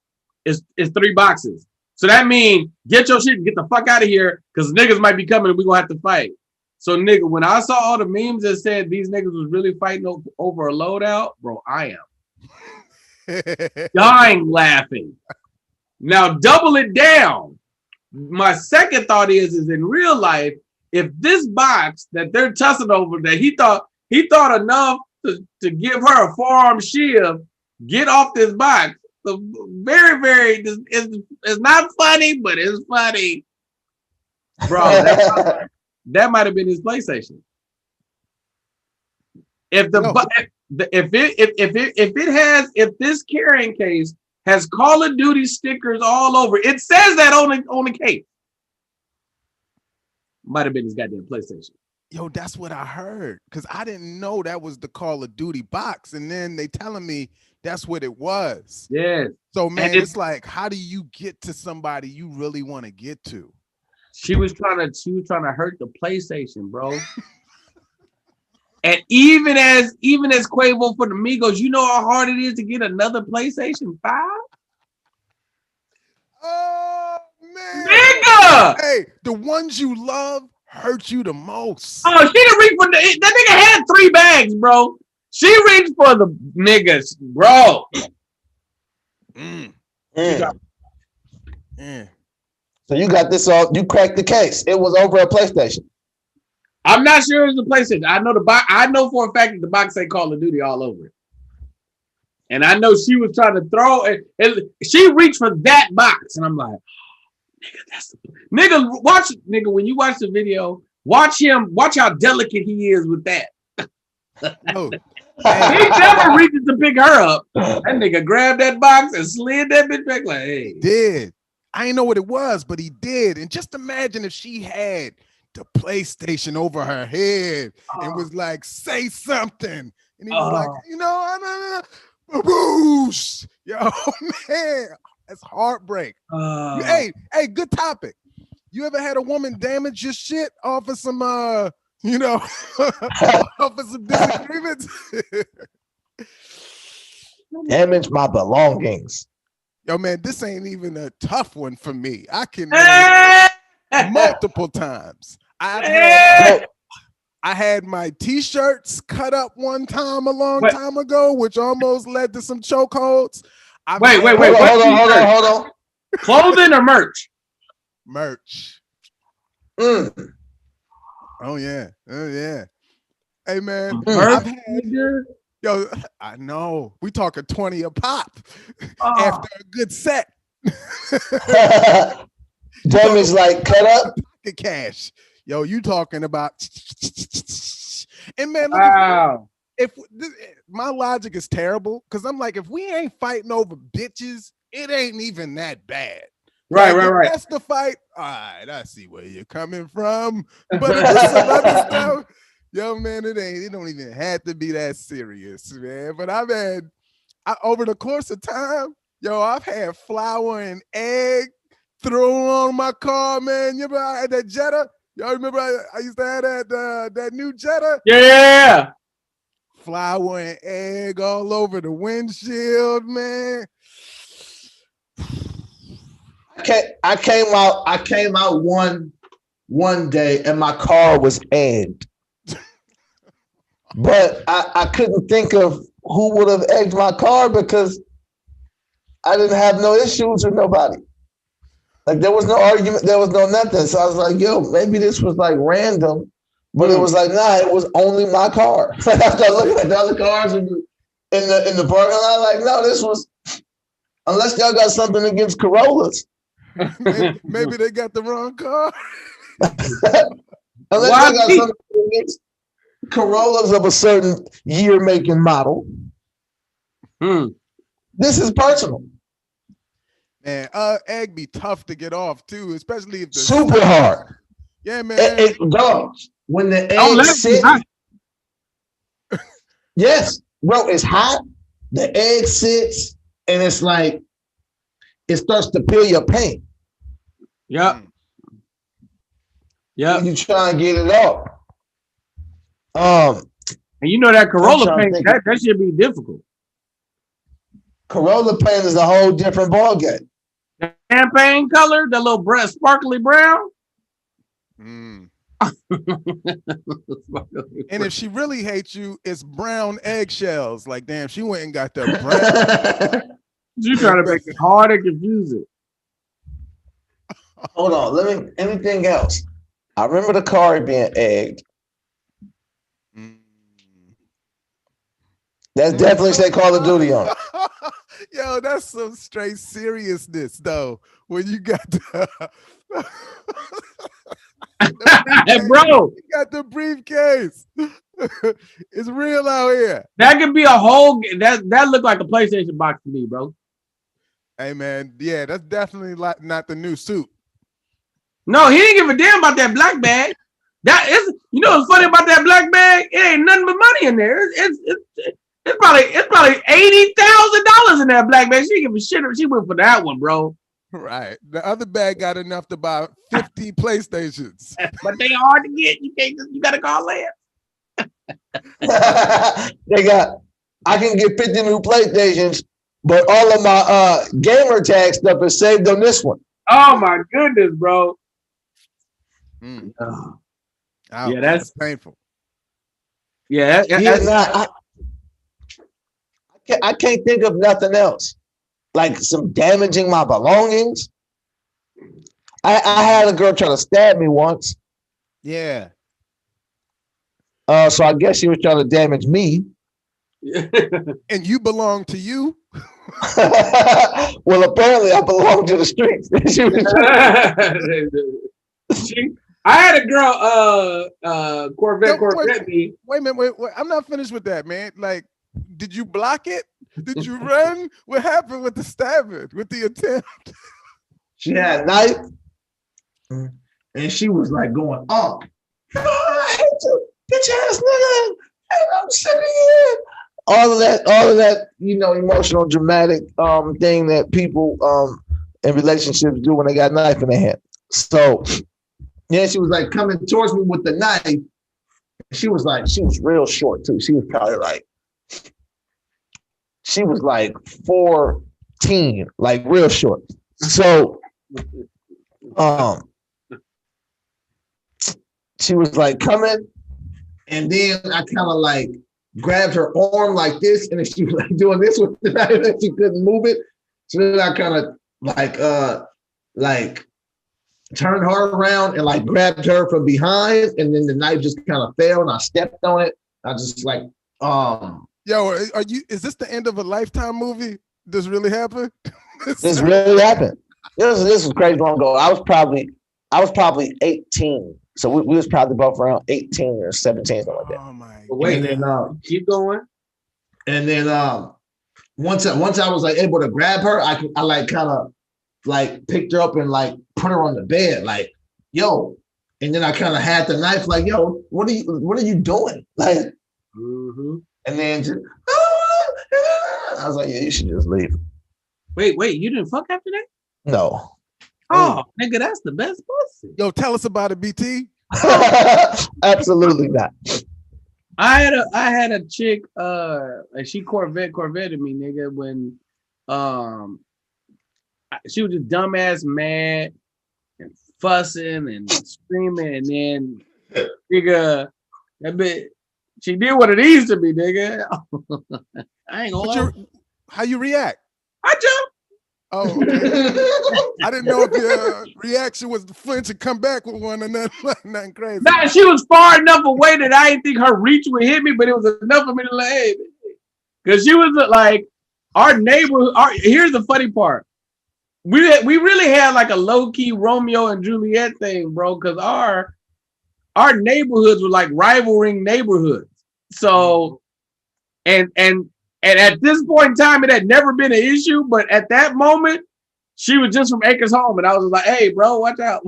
S3: it's 3 boxes. So that means get your shit and get the fuck out of here, because niggas might be coming and we're gonna have to fight. So nigga, when I saw all the memes that said these niggas was really fighting over a loadout, bro, I am dying laughing. Now double it down. My second thought is in real life, if this box that they're tussling over, that he thought enough to give her a forearm shield, get off this box. So very, very, it's not funny, but it's funny, bro. That might have been his PlayStation. If this carrying case has Call of Duty stickers all over, it says that on the case. Might have been his goddamn PlayStation.
S1: Yo, that's what I heard, because I didn't know that was the Call of Duty box, and then they telling me that's what it was.
S3: Yeah.
S1: So man, it's like, how do you get to somebody you really want to get to?
S3: She was trying to hurt the PlayStation, bro. And even as Quavo for the Migos, you know how hard it is to get another PlayStation 5?
S1: Oh man,
S3: nigga!
S1: Hey, the ones you love hurt you the most.
S3: Oh, she didn't reach for that nigga had 3 bags, bro. She reached for the niggas, bro.
S2: So you got this all, you cracked the case. It was over a PlayStation.
S3: I'm not sure it's the PlayStation. I know for a fact that the box say Call of Duty all over it. And I know she was trying to throw it, and she reached for that box, and I'm like, nigga, that's the nigga. Watch, nigga, when you watch the video, watch how delicate he is with that.
S1: Oh,
S3: He never reaches to pick her up. That nigga grabbed that box and slid that bitch back like, hey.
S1: Did. I didn't know what it was, but he did. And just imagine if she had the PlayStation over her head and was like, say something. And he was like, you know, boosh. Yo, man, that's heartbreak. Hey, good topic. You ever had a woman damage your shit off of some you know, off of some disagreements?
S2: Damage my belongings.
S1: Yo, man, this ain't even a tough one for me. I can multiple times. I had my t-shirts cut up one time a long time ago, which almost led to some chokeholds.
S3: Wait. Hold on. Clothing or merch?
S1: Merch.
S2: Mm.
S1: Oh yeah. Hey man,
S3: merch.
S1: Yo, I know. We talking 20 a pop after a good set.
S2: Damage like cut up.
S1: Pocket cash. Yo, you talking about? And man, look, if my logic is terrible, because I'm like, if we ain't fighting over bitches, it ain't even that bad.
S3: Right.
S1: That's the fight. All right, I see where you're coming from. But if there's some other stuff, yo, man, it don't even have to be that serious, man. But over the course of time, yo, I've had flour and egg thrown on my car, man. You remember I had that Jetta? Y'all remember I used to have that new Jetta?
S3: Yeah.
S1: Flour and egg all over the windshield, man.
S2: I came out one day and my car was egged. But I couldn't think of who would have egged my car because I didn't have no issues with nobody. Like there was no argument, there was no nothing. So I was like, yo, maybe this was like random, but it was like, nah, it was only my car. I started looking at the other cars in the parking lot, like, no, this was, unless y'all got something against Corollas.
S1: Maybe they got the wrong car.
S2: Unless y'all got something against Corollas of a certain year, make, and model. This is personal.
S1: Man, egg be tough to get off too, especially if the
S2: super hard.
S1: Yeah, man.
S2: Dogs, when the egg sits, yes, bro, it's hot. The egg sits, and it's like it starts to peel your paint.
S3: Yep.
S2: You try and get it off.
S3: And you know that Corolla paint, that should be difficult.
S2: Corolla paint is a whole different ballgame.
S3: The champagne color, the little sparkly brown.
S1: And if she really hates you, it's brown eggshells. Like, damn, she went and got the brown.
S3: You trying to make it hard and confuse it.
S2: Hold on, anything else? I remember the car being egged. That's definitely say Call of Duty on it.
S1: Yo, that's some straight seriousness, though. When you got the
S3: bro,
S1: you got the briefcase. It's real out here.
S3: That could be a whole. That looked like a PlayStation box to me, bro.
S1: Hey man, yeah, that's definitely not the new suit.
S3: No, he didn't give a damn about that black bag. That is, you know what's funny about that black bag? It ain't nothing but money in there. It's probably $80,000 in that black bag. She didn't give a shit. She went for that one, bro.
S1: Right. The other bag got enough to buy 50 PlayStations.
S3: But they hard to get. You gotta call Lance.
S2: I can get 50 new PlayStations, but all of my gamer tag stuff is saved on this one.
S3: Oh my goodness, bro.
S1: Yeah, that's painful.
S3: Yeah,
S2: I can't think of nothing else. Like some damaging my belongings. I had a girl try to stab me once.
S1: Yeah.
S2: So I guess she was trying to damage me.
S1: And you belong to you.
S2: Well, apparently I belong to the streets.
S3: I had a girl, Corvette me.
S1: Wait a minute, wait. I'm not finished with that, man. Like, did you block it? Did you run? What happened with the stabbing, with the attempt?
S2: She had a knife, and she was like going, "Oh, I hate you, bitch ass nigga, and I'm sick of you." All of that, emotional, dramatic thing that people in relationships do when they got a knife in their hand. So, yeah, she was like coming towards me with the knife. She was real short too. She was probably like 14, like real short. So, she was like coming, and then I kind of like grabbed her arm like this, and then she was like doing this with the knife, and she couldn't move it. So then I kind of like turned her around and like grabbed her from behind, and then the knife just kind of fell, and I stepped on it. I just like,
S1: Yo, is this the end of a Lifetime movie? This really happened?
S2: This really happened. This was crazy long ago. I was probably 18. So we was probably both around 18 or 17, something like that.
S1: Oh my
S3: God. Wait, and then keep going.
S2: And then once I was like able to grab her, I like kind of like picked her up and like put her on the bed, like, yo. And then I kind of had the knife, like, yo, what are you doing? Like, and then just, I was like, yeah, you should just leave.
S3: Wait, you didn't fuck after that?
S2: No.
S3: Oh, nigga, that's the best pussy.
S1: Yo, tell us about it, BT.
S2: Absolutely not.
S3: I had a chick, like she Corvetted me, nigga, when she was just dumbass mad and fussing and screaming, and then nigga, that bitch, she did what it needs to be, nigga. I ain't gonna lie.
S1: How you react?
S3: I jumped.
S1: Oh, okay. I didn't know if your reaction was to flinch and come back with one or nothing crazy.
S3: Nah, she was far enough away that I didn't think her reach would hit me, but it was enough for me to like, because she was like our neighbor. Here's the funny part: we really had like a low key Romeo and Juliet thing, bro, because our neighborhoods were like rivaling neighborhoods. So, and at this point in time, it had never been an issue, but at that moment, she was just from Acres Home, and I was like, "Hey, bro, watch out!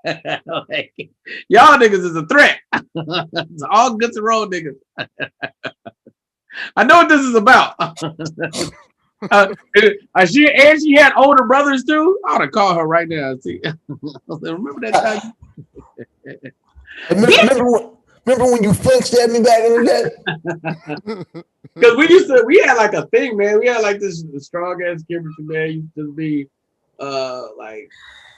S3: Like, y'all niggas is a threat. It's all Guns N' Roses niggas." I know what this is about. She had older brothers too. I ought to call her right now. See, remember that time?
S2: Remember when you flinched at me back in the day?
S3: Because we had like a thing, man. We had like this strong ass chemistry, man. Used to be like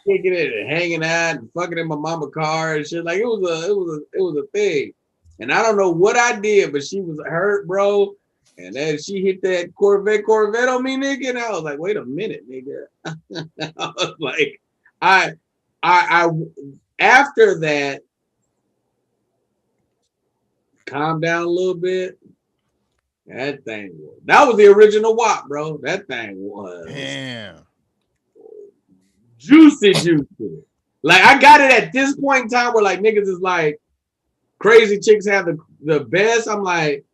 S3: kicking it and hanging out and fucking in my mama's car and shit. Like it was a thing. And I don't know what I did, but she was hurt, bro. And then she hit that Corvette on me, nigga. And I was like, wait a minute, nigga. I was like, I after that, calm down a little bit. That was the original WAP, bro. That thing was juicy. Like I got it at this point in time where like niggas is like crazy chicks have the best. I'm like,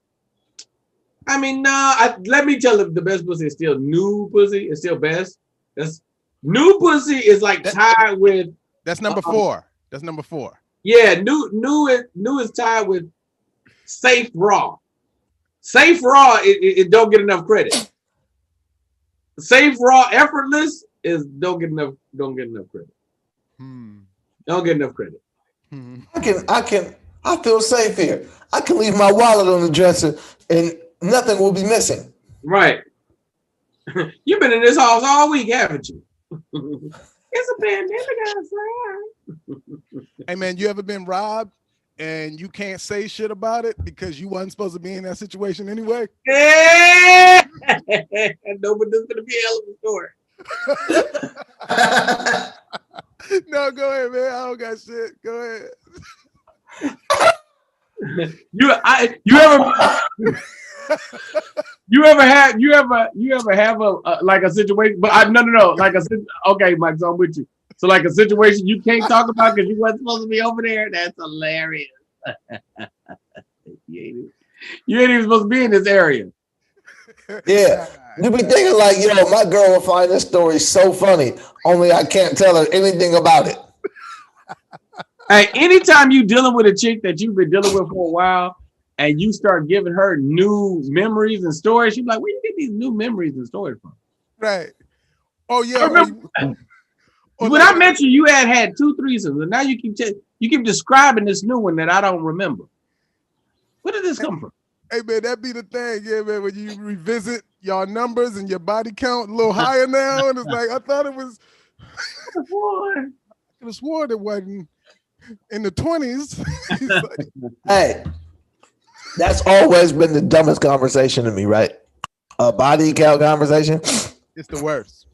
S3: I mean, let me tell you, the best pussy is still new pussy. It's still best. That's new pussy is like tied with.
S1: That's number 4. That's number 4.
S3: Yeah, new is tied with Safe Raw. Safe Raw, it don't get enough credit. Safe Raw Effortless is don't get enough credit. Don't get enough credit.
S2: I feel safe here. I can leave my wallet on the dresser and nothing will be missing.
S3: Right. You've been in this house all week, haven't you? It's a pandemic outside.
S1: Hey man, you ever been robbed and you can't say shit about it because you wasn't supposed to be in that situation anyway?
S3: Yeah. No, but this is gonna be a hell of a story.
S1: No, go ahead, man. I don't got shit. Go ahead.
S3: You ever You ever have a like a situation? But no. Like okay, Mike. So I'm with you. So like a situation you can't talk about because you wasn't supposed to be over there. That's hilarious. you ain't even supposed to be in this area.
S2: Yeah. You be thinking like, my girl will find this story so funny, only I can't tell her anything about it.
S3: Hey, anytime you dealing with a chick that you've been dealing with for a while and you start giving her new memories and stories, she's like, where you get these new memories and stories from?
S1: Right. Oh, yeah.
S3: When I met you, you had 2 threesomes, and now you keep describing this new one that I don't remember. Where did this come from?
S1: Hey, man, that be the thing, yeah, man, when you revisit your numbers and your body count a little higher now, and it's like, I thought it was, I could have sworn it wasn't in the 20s.
S2: Hey, that's always been the dumbest conversation to me, right? A body count conversation.
S1: It's the worst.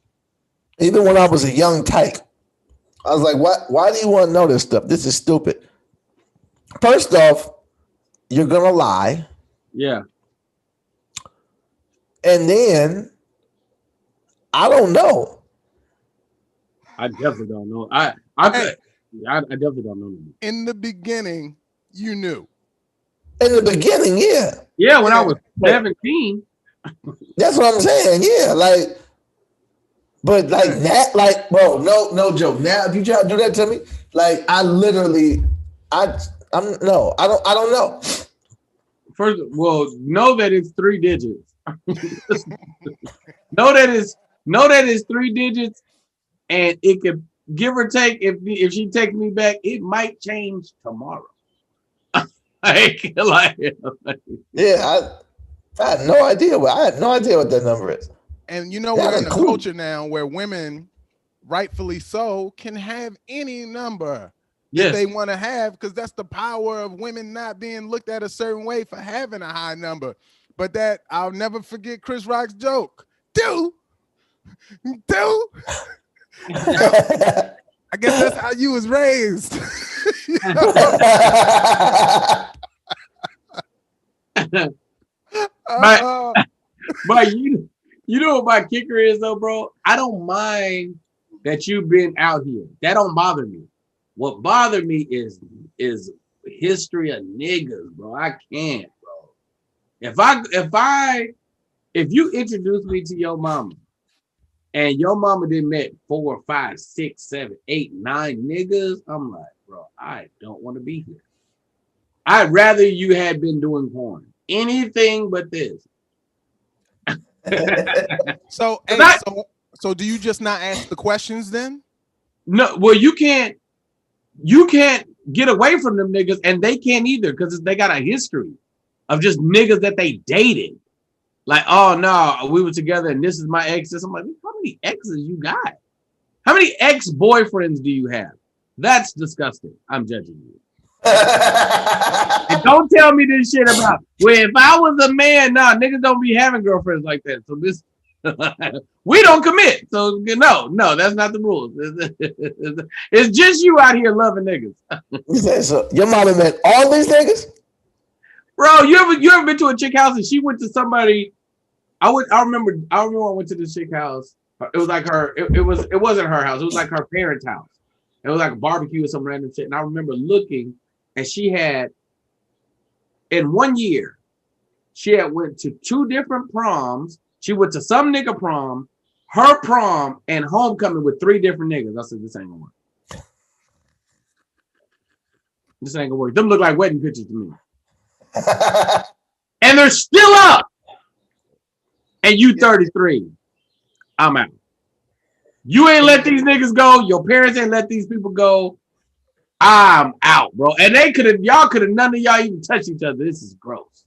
S2: Even when I was a young tyke, I was like, why do you want to know this stuff? This is stupid. First off, you're going to lie.
S3: Yeah.
S2: And then, I don't know.
S3: I definitely don't know. I definitely don't know.
S1: In the beginning, you knew.
S2: In the beginning, yeah.
S3: Yeah, when I was 17.
S2: That's what I'm saying. Yeah, like, but like that, like, bro, no joke. Now, if you try to do that to me, like, I literally, I don't know.
S3: First, well, know that it's 3 digits. know that it's 3 digits, and it could give or take. If she takes me back, it might change tomorrow.
S2: Yeah, I had no idea. I had no idea what that number is.
S1: And we're in a culture now where women, rightfully so, can have any number that they want to have, because that's the power of women not being looked at a certain way for having a high number. But that, I'll never forget Chris Rock's joke. Do. I guess that's how you was raised.
S3: But you know what my kicker is though, bro? I don't mind that you've been out here. That don't bother me. What bothered me is history of niggas, bro. I can't, bro. If you introduce me to your mama and your mama did met 4, 5, 6, 7, 8, 9 niggas, I'm like, bro, I don't want to be here. I'd rather you had been doing porn. Anything but this.
S1: So do you just not ask the questions then?
S3: No, well, you can't get away from them niggas, and they can't either, because they got a history of just niggas that they dated. Like, oh no, we were together and this is my exes. I'm like, how many exes you got? How many ex-boyfriends do you have? That's disgusting. I'm judging you. And don't tell me this shit about, well, if I was a man, nah, niggas don't be having girlfriends like that. So this, we don't commit. So no, that's not the rules. It's just you out here loving niggas.
S2: So your mama met all these niggas?
S3: Bro, you ever been to a chick house and she went to somebody? I remember I went to this chick house. It was like her, it wasn't her house, it was like her parents' house. It was like a barbecue or some random shit. And I remember looking, and she had, in 1 year, she had went to 2 different proms. She went to some nigga prom, her prom, and homecoming with 3 different niggas. I said, this ain't gonna work. This ain't gonna work. Them look like wedding pictures to me. And they're still up. And you 33. I'm out. You ain't let these niggas go. Your parents ain't let these people go. I'm out, bro. And y'all could have none of y'all even touched each other. This is gross.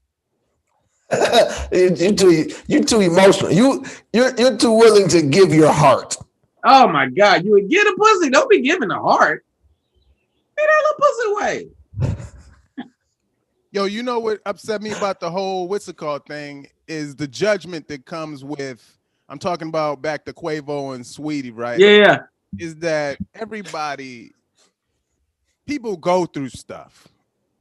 S2: You're too emotional. You're too willing to give your heart.
S3: Oh my God. You would get a pussy. Don't be giving a heart. Get that little pussy away.
S1: Yo, you know what upset me about the whole what's it called thing is the judgment that comes with, I'm talking about back to Quavo and Sweetie, right?
S3: Yeah.
S1: Is that people go through stuff.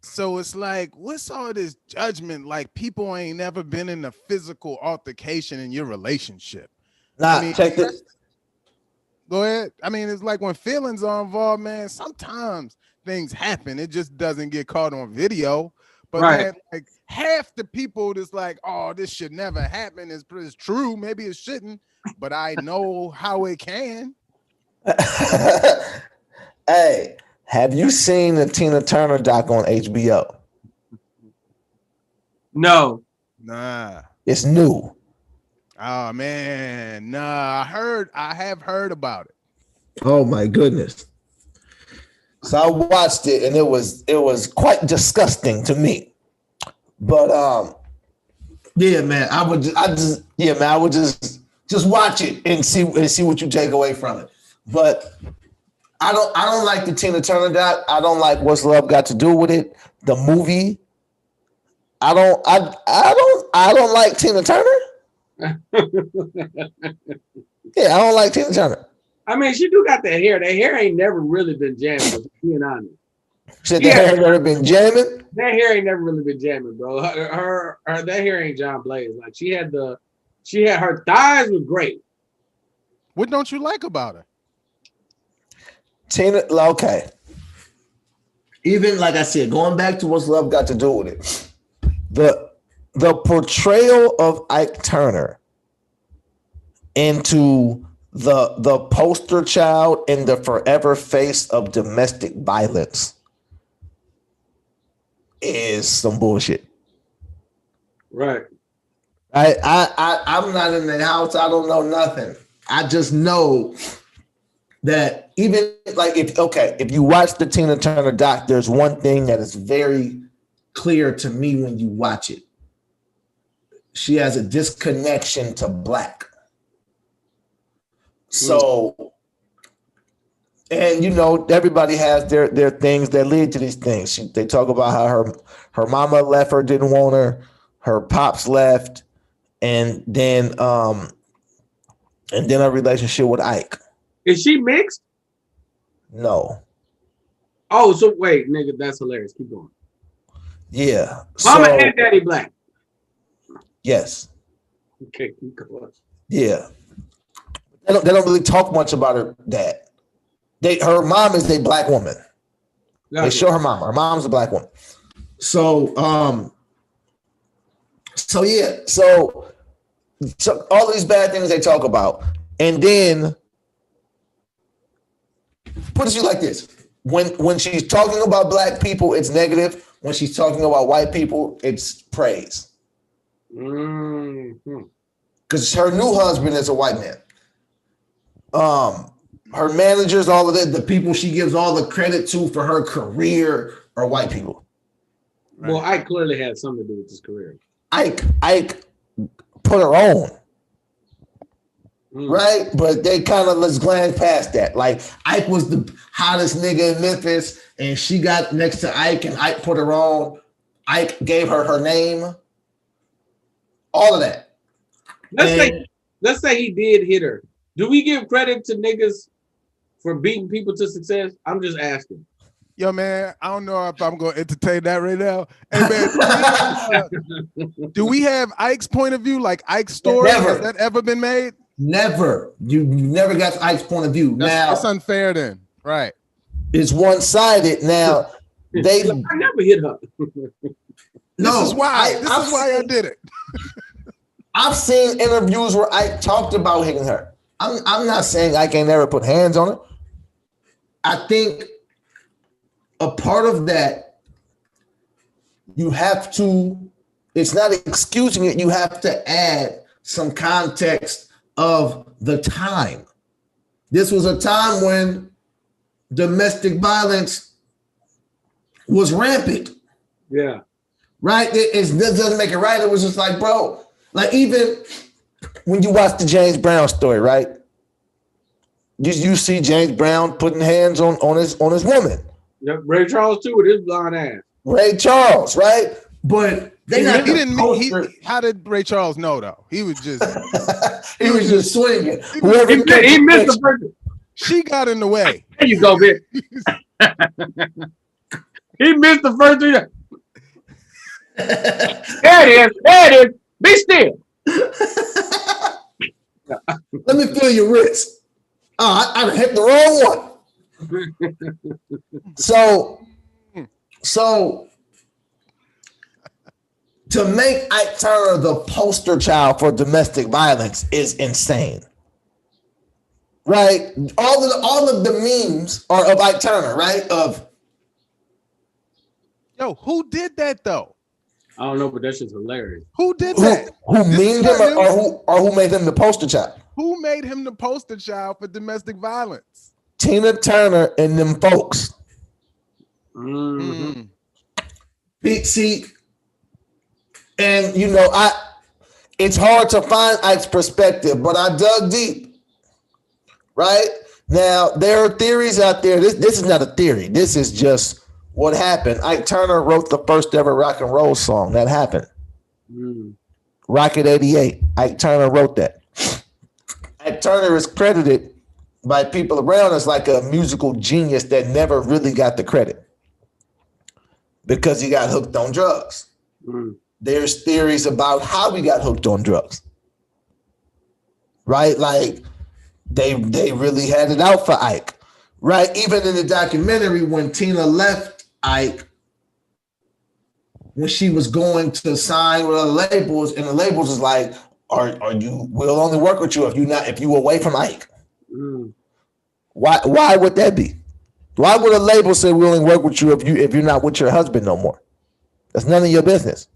S1: So it's like, what's all this judgment? Like people ain't never been in a physical altercation in your relationship.
S2: Nah,
S1: I mean,
S2: check this.
S1: Go ahead. I mean, it's like when feelings are involved, man, sometimes things happen. It just doesn't get caught on video. But
S3: Right.
S1: man, like half the people that's like, oh, this should never happen is true. Maybe it shouldn't, but I know how it can.
S2: Hey, have you seen the Tina Turner doc on HBO?
S3: No.
S1: Nah.
S2: It's new.
S1: Oh man, nah. I have heard about it.
S2: Oh my goodness. So I watched it and it was quite disgusting to me. But yeah, man, I would just watch it and see what you take away from it. But I don't like the Tina Turner doc. I don't like What's Love Got to Do with It. The movie. I don't like Tina Turner. Yeah, I don't like Tina Turner.
S3: I mean, she do got that hair. That hair ain't never really been jamming, being honest.
S2: Said that hair never been jamming.
S3: That hair ain't never really been jamming, bro. Her that hair ain't John Blaze. Like she had her thighs were great.
S1: What don't you like about her?
S2: Tina, okay. Even like I said, going back to What's Love Got to Do with It, the portrayal of Ike Turner into the poster child and the forever face of domestic violence is some bullshit.
S3: Right.
S2: I'm not in the house. I don't know nothing. I just know that even like if you watch the Tina Turner doc, there's one thing that is very clear to me when you watch it. She has a disconnection to Black. So, and you know, everybody has their things that lead to these things. They talk about how her mama left her, didn't want her pops left, and then a relationship with Ike.
S3: Is she mixed?
S2: No.
S3: Oh, so wait, nigga, that's hilarious. Keep going.
S2: Yeah.
S3: Mama and daddy Black.
S2: Yes.
S3: Okay, keep going.
S2: Yeah. They don't really talk much about her dad. Her mom is a Black woman. They show her mom. Her mom's a Black woman. So yeah. So all these bad things they talk about, and then put it to you like this: when she's talking about Black people, it's negative. When she's talking about white people, it's praise. Because her new husband is a white man. Her managers, all of the people she gives all the credit to for her career are white people.
S3: Right? Well, Ike clearly had something to do with his career.
S2: Ike put her on. Right? But they kind of let's glance past that. Like Ike was the hottest nigga in Memphis, and she got next to Ike, and Ike put her on. Ike gave her name. All of that.
S3: Let's say he did hit her. Do we give credit to niggas for beating people to success? I'm just asking.
S1: Yo, man, I don't know if I'm going to entertain that right now. Hey, man, do we have Ike's point of view, like Ike's story?
S2: Never.
S1: Has that ever been made?
S2: Never. You never got Ike's point of view.
S1: That's unfair then. Right.
S2: It's one-sided. Now,
S3: I never hit her.
S2: No,
S1: this is why I did it.
S2: I've seen interviews where Ike talked about hitting her. I'm not saying Ike ain't never put hands on her. I think a part of that, you have to, it's not excusing it, you have to add some context of the time. This was a time when domestic violence was rampant.
S3: Yeah.
S2: Right? It doesn't make it right. It was just like, bro, like even when you watch the James Brown story, right? You see James Brown putting hands on his woman.
S3: Yep, Ray Charles too with his blonde ass.
S2: Ray Charles, right? But
S1: how did Ray Charles know though? He was just
S2: he was just swinging.
S3: He missed the person.
S1: She got in the way.
S3: There you go, bitch. He missed the first three. There it is. There it is. Be still.
S2: Let me feel your wrist. Oh, I hit the wrong one. So to make Ike Turner the poster child for domestic violence is insane. Right? All of the memes are of Ike Turner, right?
S1: Yo, who did that though?
S3: I don't know, but that shit's hilarious.
S1: Who did that?
S2: Who memed him or who made him the poster child?
S1: Who made him the poster child for domestic violence?
S2: Tina Turner and them folks.
S3: Mm-hmm.
S2: See, and you know, it's hard to find Ike's perspective, but I dug deep. Right? Now, there are theories out there. This is not a theory. This is just what happened. Ike Turner wrote the first ever rock and roll song. That happened. Rocket 88. Ike Turner wrote that. Ike Turner is credited by people around us like a musical genius that never really got the credit because he got hooked on drugs. There's theories about how he got hooked on drugs. Right? Like they really had it out for Ike. Right? Even in the documentary, when Tina left Ike, when she was going to sign with other labels, and the labels was like, we'll only work with you if you away from Ike. Why would that be? Why would a label say we only work with you if you're not with your husband no more? That's none of your business.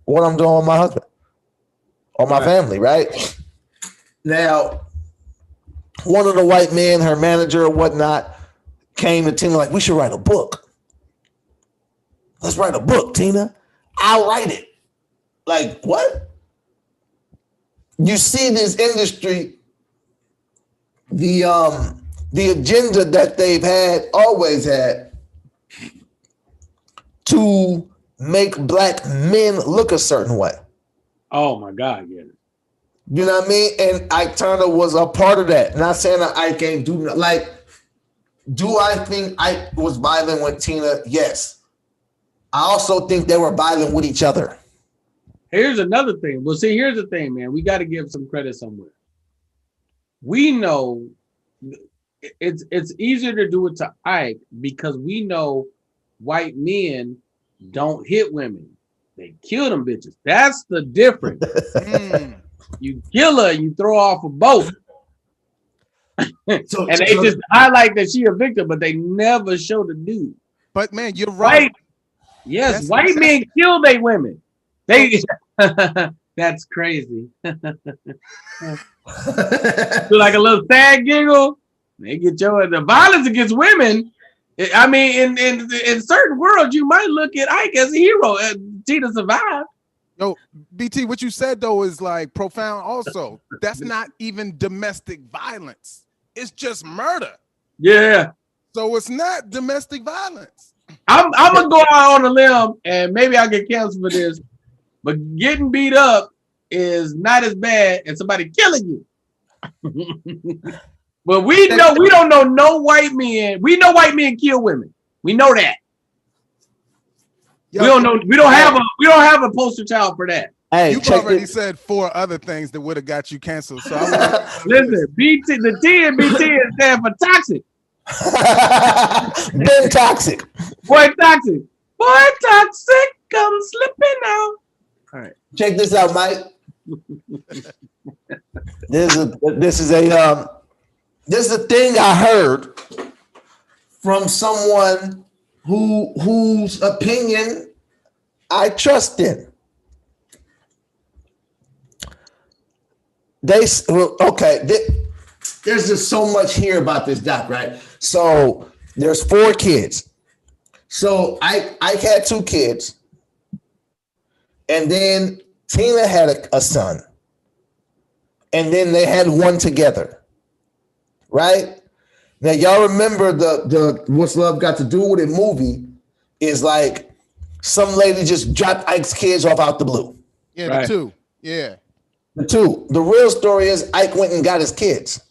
S2: What I'm doing with my husband or my family, right? Now, one of the white men, her manager or whatnot, came to Tina like, we should write a book. Let's write a book, Tina. I'll write it. Like, what? You see this industry, the agenda that they've always had to make black men look a certain way.
S3: Oh my God, yeah.
S2: You know what I mean? And Ike Turner was a part of that. Not saying that Ike ain't do I think Ike was violent with Tina? Yes. I also think they were violent with each other.
S3: Here's another thing. Well, see, here's the thing, man. We got to give some credit somewhere. We know it's easier to do it to Ike because we know white men don't hit women. They kill them bitches. That's the difference. You kill her, you throw off a boat. And they just highlight that she a victim, but they never show the dude.
S1: But man, you're right.
S3: Yes, white men kill their women. They that's crazy. Do like a little sad giggle. They get the violence against women. I mean, in certain worlds, you might look at Ike as a hero. Tina survived.
S1: No, BT, what you said though is like profound. Also, that's not even domestic violence. It's just murder.
S3: Yeah.
S1: So it's not domestic violence.
S3: I'm gonna go out on a limb, and maybe I'll get canceled for this. But getting beat up is not as bad as somebody killing you. But we don't know no white men. We know white men kill women. We know that. Yo, we don't know. We don't have a poster child for that.
S2: Hey,
S1: you've already said 4 other things that would have got you canceled. So
S3: listen, BT, the T in BT is stand for toxic.
S2: Been toxic.
S3: Boy toxic. Boy toxic. Come slipping out. All right.
S2: Check this out, Mike. This is a thing I heard from someone whose opinion I trust in. There's just so much here about this doc, right? So there's 4 kids. So I had 2 kids, and then Tina had a son, and then they had one together, right? Now y'all remember the What's Love Got to Do with It movie is like some lady just dropped Ike's kids off out the blue.
S1: Yeah, right. The 2. Yeah.
S2: The 2. The real story is Ike went and got his kids.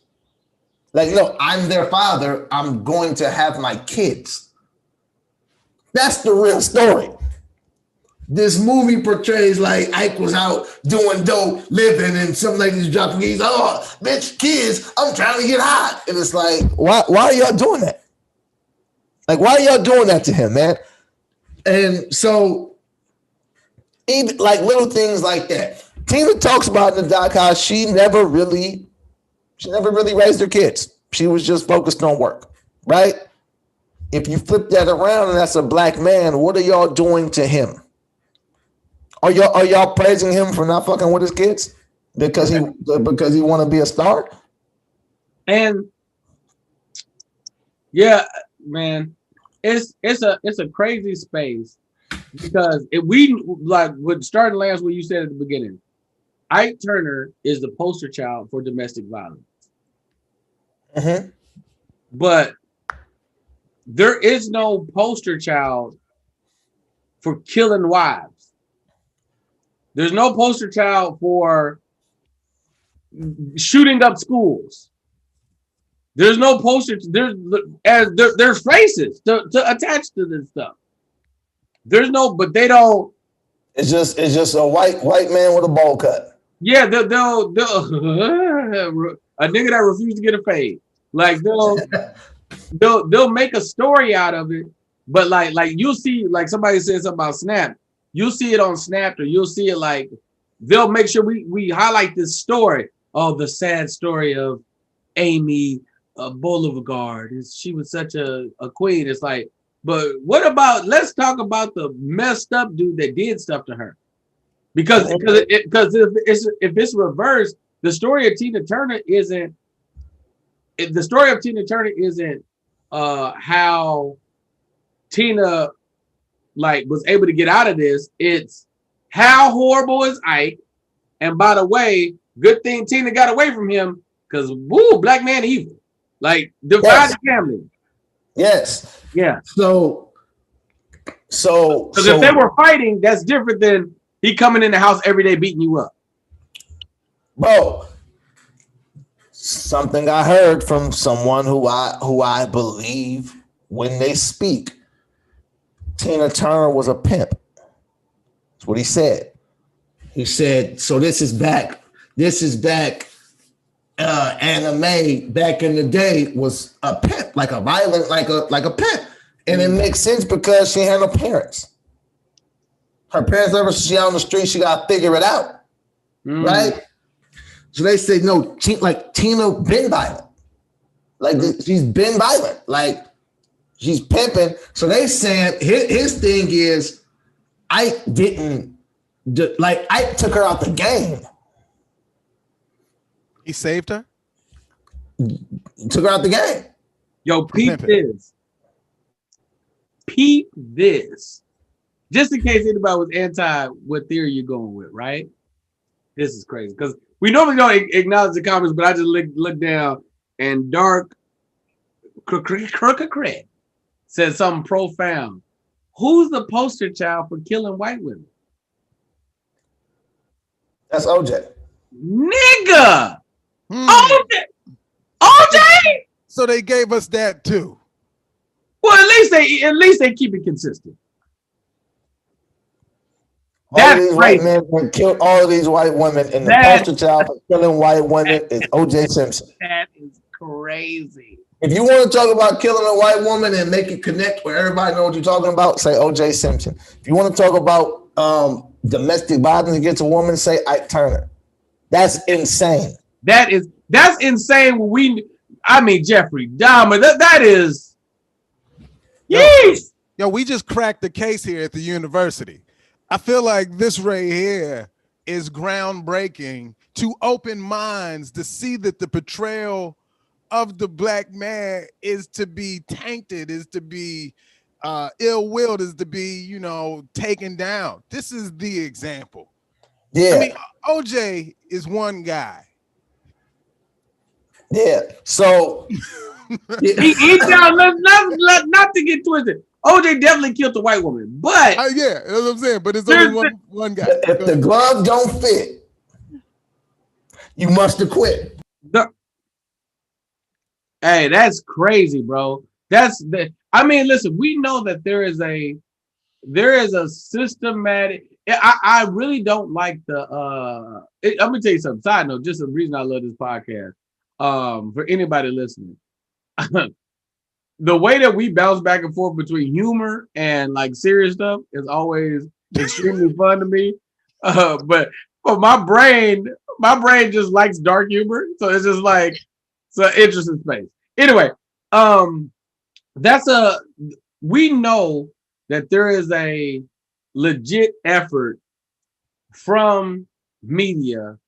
S2: Like, no, I'm their father. I'm going to have my kids. That's the real story. This movie portrays like Ike was out doing dope, living, and some ladies dropping keys. Oh, bitch, kids, I'm trying to get hot. And it's like, why are y'all doing that? Like, why are y'all doing that to him, man? And so, even like little things like that. Tina talks about in the doc how she never really raised her kids. She was just focused on work, right? If you flip that around and that's a black man, what are y'all doing to him? Are y'all praising him for not fucking with his kids because he want to be a star?
S3: And yeah, man, it's a crazy space because if we like with starting last what you said at the beginning, Ike Turner is the poster child for domestic violence.
S2: Mm-hmm.
S3: But there is no poster child for killing wives. There's no poster child for shooting up schools. There's no poster. There's faces to attach to this stuff. There's no, but they don't.
S2: It's just a white man with a bowl cut.
S3: Yeah, they'll a nigga that refused to get a fade. Like they'll make a story out of it, but like you'll see, like somebody said something about Snap. You'll see it on Snap, or you'll see it like they'll make sure we highlight this story. Oh, the sad story of Amy Beauregard. She was such a queen. It's like, but what about? Let's talk about the messed up dude that did stuff to her. Because if it's reversed, the story of Tina Turner isn't. The story of Tina Turner isn't how Tina like was able to get out of this. It's how horrible is Ike, and by the way, good thing Tina got away from him because woo, black man evil, like divide the family.
S2: Yes.
S3: Yeah.
S2: So
S3: if they were fighting, that's different than he coming in the house every day beating you up.
S2: Bro, something I heard from someone who I believe when they speak, Tina Turner was a pimp. That's what he said. He said, so this is back. Anime back in the day was a pimp, like a violent, like a pimp. And it makes sense because she had no parents. Her parents ever she out on the street, she gotta figure it out. Right? So they say no, Tina been violent. Like she's been violent. Like she's pimping. So they saying his thing is Ike Ike took her out the game.
S1: He saved her?
S2: Took her out the game.
S3: Yo, peep this. Peep this. Just in case anybody was anti what theory you're going with, right? This is crazy. Because we normally don't acknowledge the comments, but I just look down and Dark Crooked said something profound. Who's the poster child for killing white women?
S2: That's OJ.
S3: Nigga! OJ!
S1: So they gave us that too.
S3: Well, at least they keep it consistent.
S2: All these white men killed all of these white women, and the poster child for killing white women is OJ Simpson.
S3: That is crazy.
S2: If you want to talk about killing a white woman and make it connect where everybody knows what you're talking about, say OJ Simpson. If you want to talk about domestic violence against a woman, say Ike Turner. That's insane.
S3: That's insane. Jeffrey Dahmer. That is. Yes.
S1: Yo, we just cracked the case here at the university. I feel like this right here is groundbreaking to open minds to see that the portrayal of the black man is to be tainted, is to be ill-willed, is to be, taken down. This is the example.
S2: Yeah.
S1: I mean, OJ is one guy.
S2: Yeah. So
S3: he down, not to get twisted. OJ definitely killed the white woman, but
S1: yeah, that's what I'm saying. But it's only one guy.
S2: If the glove don't fit, you must have quit.
S3: Hey, that's crazy, bro. I mean, listen, we know that there is a systematic. I really don't like the. I'm gonna tell you something. Side note, just the reason I love this podcast. For anybody listening, the way that we bounce back and forth between humor and like serious stuff is always extremely fun to me. But my brain just likes dark humor, so it's just like it's an interesting space. Anyway, we know that there is a legit effort from media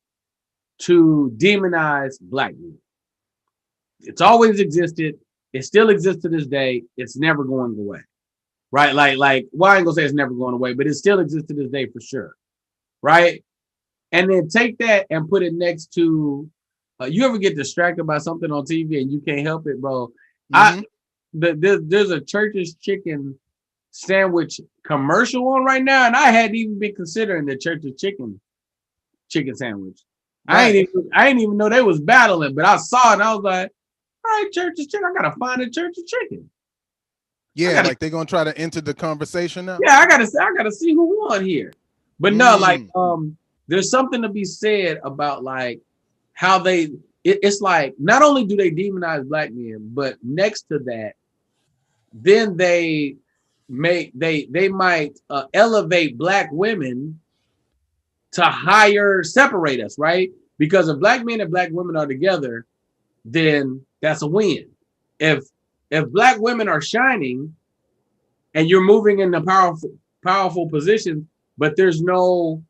S3: to demonize black men. It's always existed. It still exists to this day. It's never going away, right? Like, well, I ain't gonna say it's never going away, but it still exists to this day for sure, right? And then take that and put it next to. You ever get distracted by something on TV and you can't help it, bro? Mm-hmm. There's a Church's Chicken sandwich commercial on right now, and I hadn't even been considering the Church's chicken sandwich. Right. I ain't even know they was battling, but I saw it and I was like, all right, Church's Chicken, I gotta find a Church's Chicken.
S1: Yeah, like they're gonna try to enter the conversation now.
S3: Yeah, I gotta see who won here. But no, like there's something to be said about like how it's like not only do they demonize black men, but next to that, then they might elevate black women to separate us, right? Because if black men and black women are together, then that's a win. If black women are shining and you're moving in the powerful position, but there's no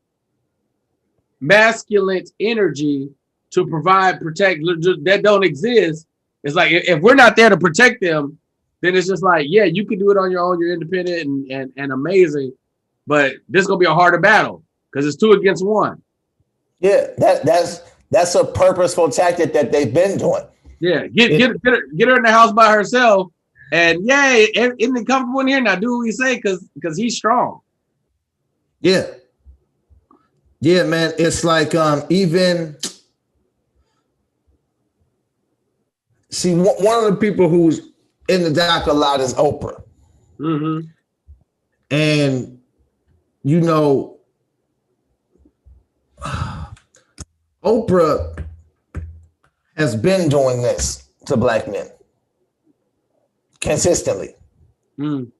S3: masculine energy to provide, protect, that don't exist. It's like if we're not there to protect them, then it's just like, yeah, you can do it on your own. You're independent and amazing, but this is gonna be a harder battle because it's 2 against 1.
S2: Yeah, that's a purposeful tactic that they've been doing.
S3: Yeah, get her in the house by herself, and yay, isn't it comfortable in here? Now do what we say because he's strong.
S2: Yeah, man. It's like even see one of the people who's in the doc a lot is Oprah. Mm-hmm. And you know, Oprah has been doing this to black men consistently. You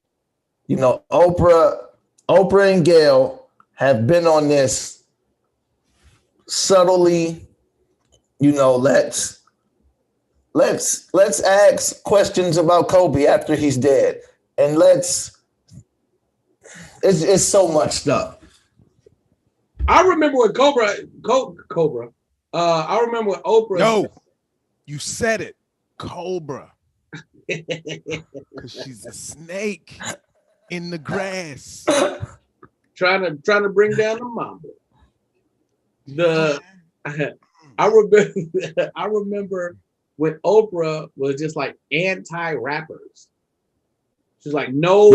S2: know, Oprah and Gail have been on this subtly, you know, let's ask questions about Kobe after he's dead. And it's so much stuff.
S3: I remember when Cobra. I remember when Oprah.
S1: No, you said it, Cobra. Because she's a snake in the grass.
S3: Trying to bring down the mamba. I remember when Oprah was just like anti-rappers. She's like, no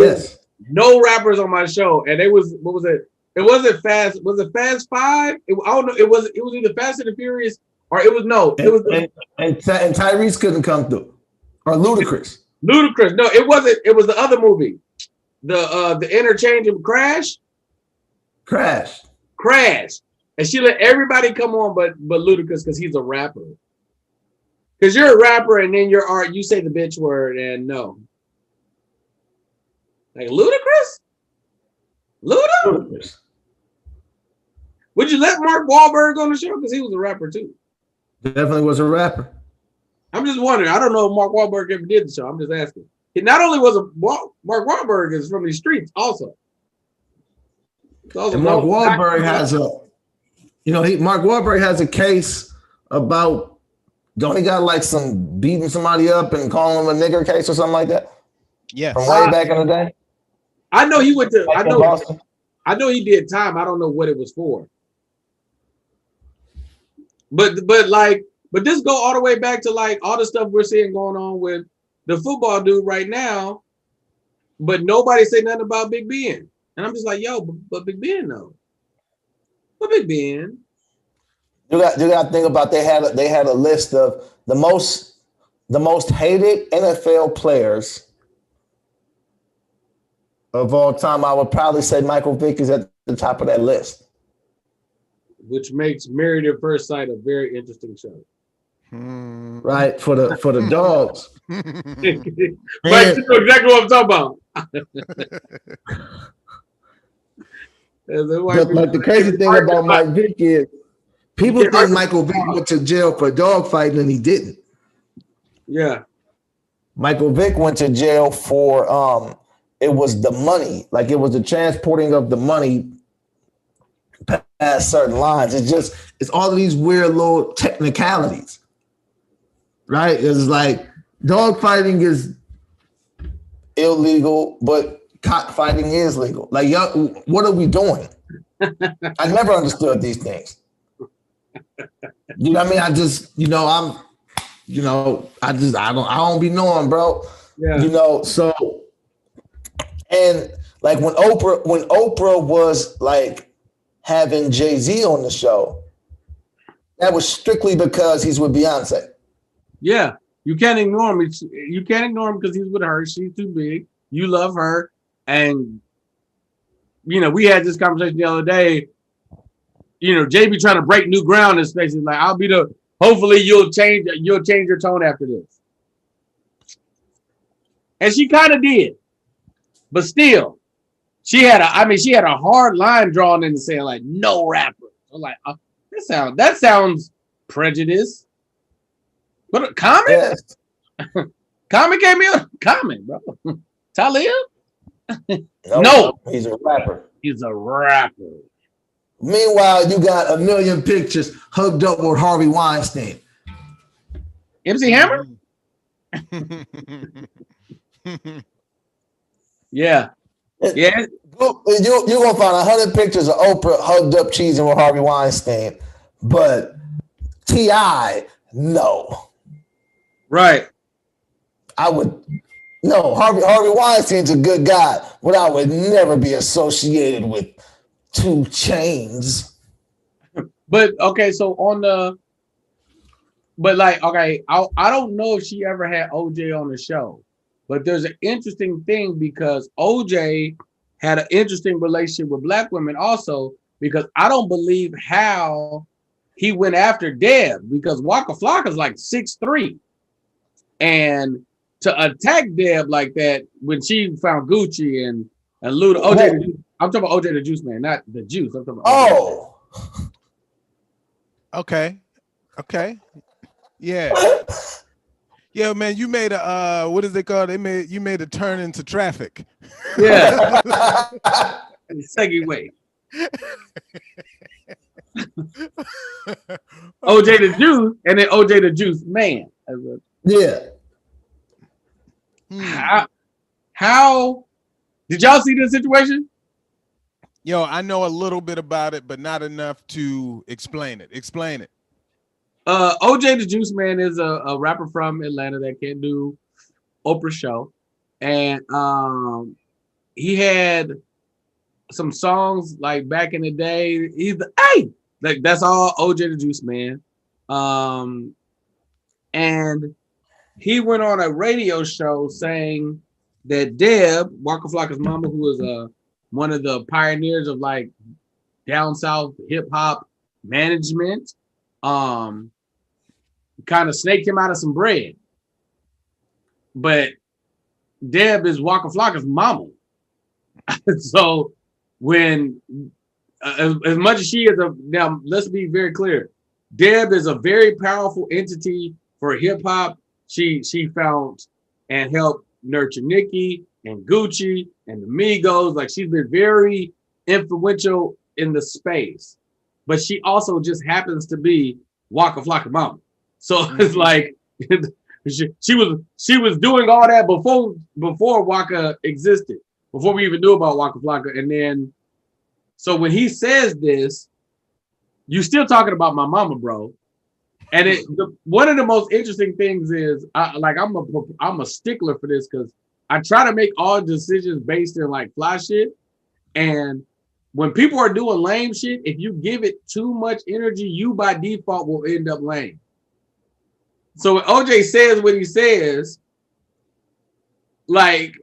S3: rappers on my show. And it was, what was it? It wasn't Fast. Was it Fast 5? I don't know. It was either Fast and the Furious or it was
S2: and Tyrese couldn't come through. Or Ludacris.
S3: Ludacris. No, it wasn't. It was the other movie. The interchangeable Crash. And she let everybody come on but Ludacris because he's a rapper. Because you're a rapper and then you say the bitch word and no. Like Ludacris? Ludacris? Would you let Mark Wahlberg on the show? Because he was a rapper too.
S2: Definitely was a rapper.
S3: I'm just wondering. I don't know if Mark Wahlberg ever did the show. I'm just asking. He not only was Mark Wahlberg is from these streets also.
S2: And Mark Wahlberg has Mark Wahlberg has a case about, don't he got like some beating somebody up and calling him a nigger case or something like that?
S1: Yeah.
S2: From way back in the day?
S3: I know he went to, I know he did time. I don't know what it was for. But this go all the way back to like all the stuff we're seeing going on with the football dude right now, but nobody say nothing about Big Ben. And I'm just like, yo, but Big Ben though. But Big Ben.
S2: You got to think about they had a list of the most hated NFL players of all time, I would probably say Michael Vick is at the top of that list.
S3: Which makes Married at First Sight a very interesting show.
S2: Right? For the dogs.
S3: Mike, you know exactly what I'm talking about.
S2: But the crazy thing about Mike Vick is people think Michael Vick went to jail for dog fighting and he didn't.
S3: Yeah.
S2: Michael Vick went to jail for it was the money, like it was the transporting of the money past certain lines. It's all of these weird little technicalities, right? It's like dog fighting is illegal, but cockfighting is legal. Like, yo, what are we doing? I never understood these things. You know what I mean? I don't be knowing, bro.
S3: Yeah.
S2: You know, so and like when Oprah was like having Jay-Z on the show, that was strictly because he's with Beyonce.
S3: Yeah. You can't ignore him. You can't ignore him because he's with her. She's too big. You love her. And, you know, we had this conversation the other day. You know, JB trying to break new ground in space. Like, hopefully you'll change your tone after this. And she kind of did. But still, she had a hard line drawn in and saying, like, no rapper. I'm like, that sounds prejudiced. But a comment?
S2: Yes.
S3: Comment gave me a comment, bro. Talib?
S2: No, he's a rapper.
S3: He's a rapper.
S2: Meanwhile, you got a million pictures hooked up with Harvey Weinstein.
S3: MC Hammer? Yeah. Yeah.
S2: You're going to find 100 pictures of Oprah hugged up cheesing with Harvey Weinstein, but T.I., no.
S3: Right.
S2: Harvey Weinstein's a good guy, but I would never be associated with 2 Chainz.
S3: But okay, so I don't know if she ever had OJ on the show, but there's an interesting thing because OJ had an interesting relationship with black women also, because I don't believe how he went after Deb, because Waka Flocka's like 6'3", and to attack Deb like that when she found Gucci and Luda, OJ. I'm talking about OJ the Juice Man, not the Juice. I'm talking about OJ.
S1: Okay. Yeah. Yeah, man, you made a what is it called? You made a turn into traffic.
S3: Yeah. Segue. OJ the Juice and then OJ the Juice Man.
S2: Yeah.
S3: How did y'all see this situation?
S1: Yo, I know a little bit about it, but not enough to explain it. Explain it.
S3: OJ the Juice Man is a rapper from Atlanta that can do Oprah show, and he had some songs like back in the day. Like that's all OJ the Juice Man. And he went on a radio show saying that Deb, Waka Flocka's mama, who was one of the pioneers of like down south hip hop management, kind of snaked him out of some bread. But Deb is Waka Flocka's mama. So when as much as she is now let's be very clear, Deb is a very powerful entity for hip hop. She found and helped nurture Nicki and Gucci and the Migos. Like, she's been very influential in the space, but she also just happens to be Waka Flocka mama. So it's like she was doing all that before Waka existed, before we even knew about Waka Flocka. And then, so when he says this, you still talking about my mama, bro. And one of the most interesting things is, I'm a stickler for this because I try to make all decisions based in like fly shit. And when people are doing lame shit, if you give it too much energy, you by default will end up lame. So when OJ says what he says, like,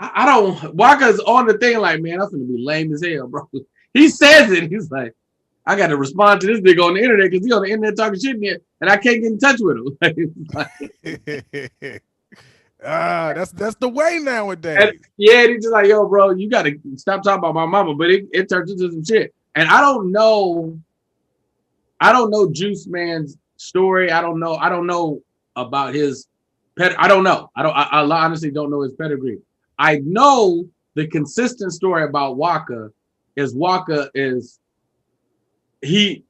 S3: I don't. Walker's on the thing like, man, I'm gonna be lame as hell, bro. He says it. He's like, I got to respond to this nigga on the internet because he on the internet talking shit in here, and I can't get in touch with him.
S1: That's the way nowadays.
S3: And, yeah, he's just like, yo, bro, you got to stop talking about my mama. But it turns into some shit, and I don't know Juice Man's story. I don't know about his I don't know. I honestly don't know his pedigree. I know the consistent story about Waka is he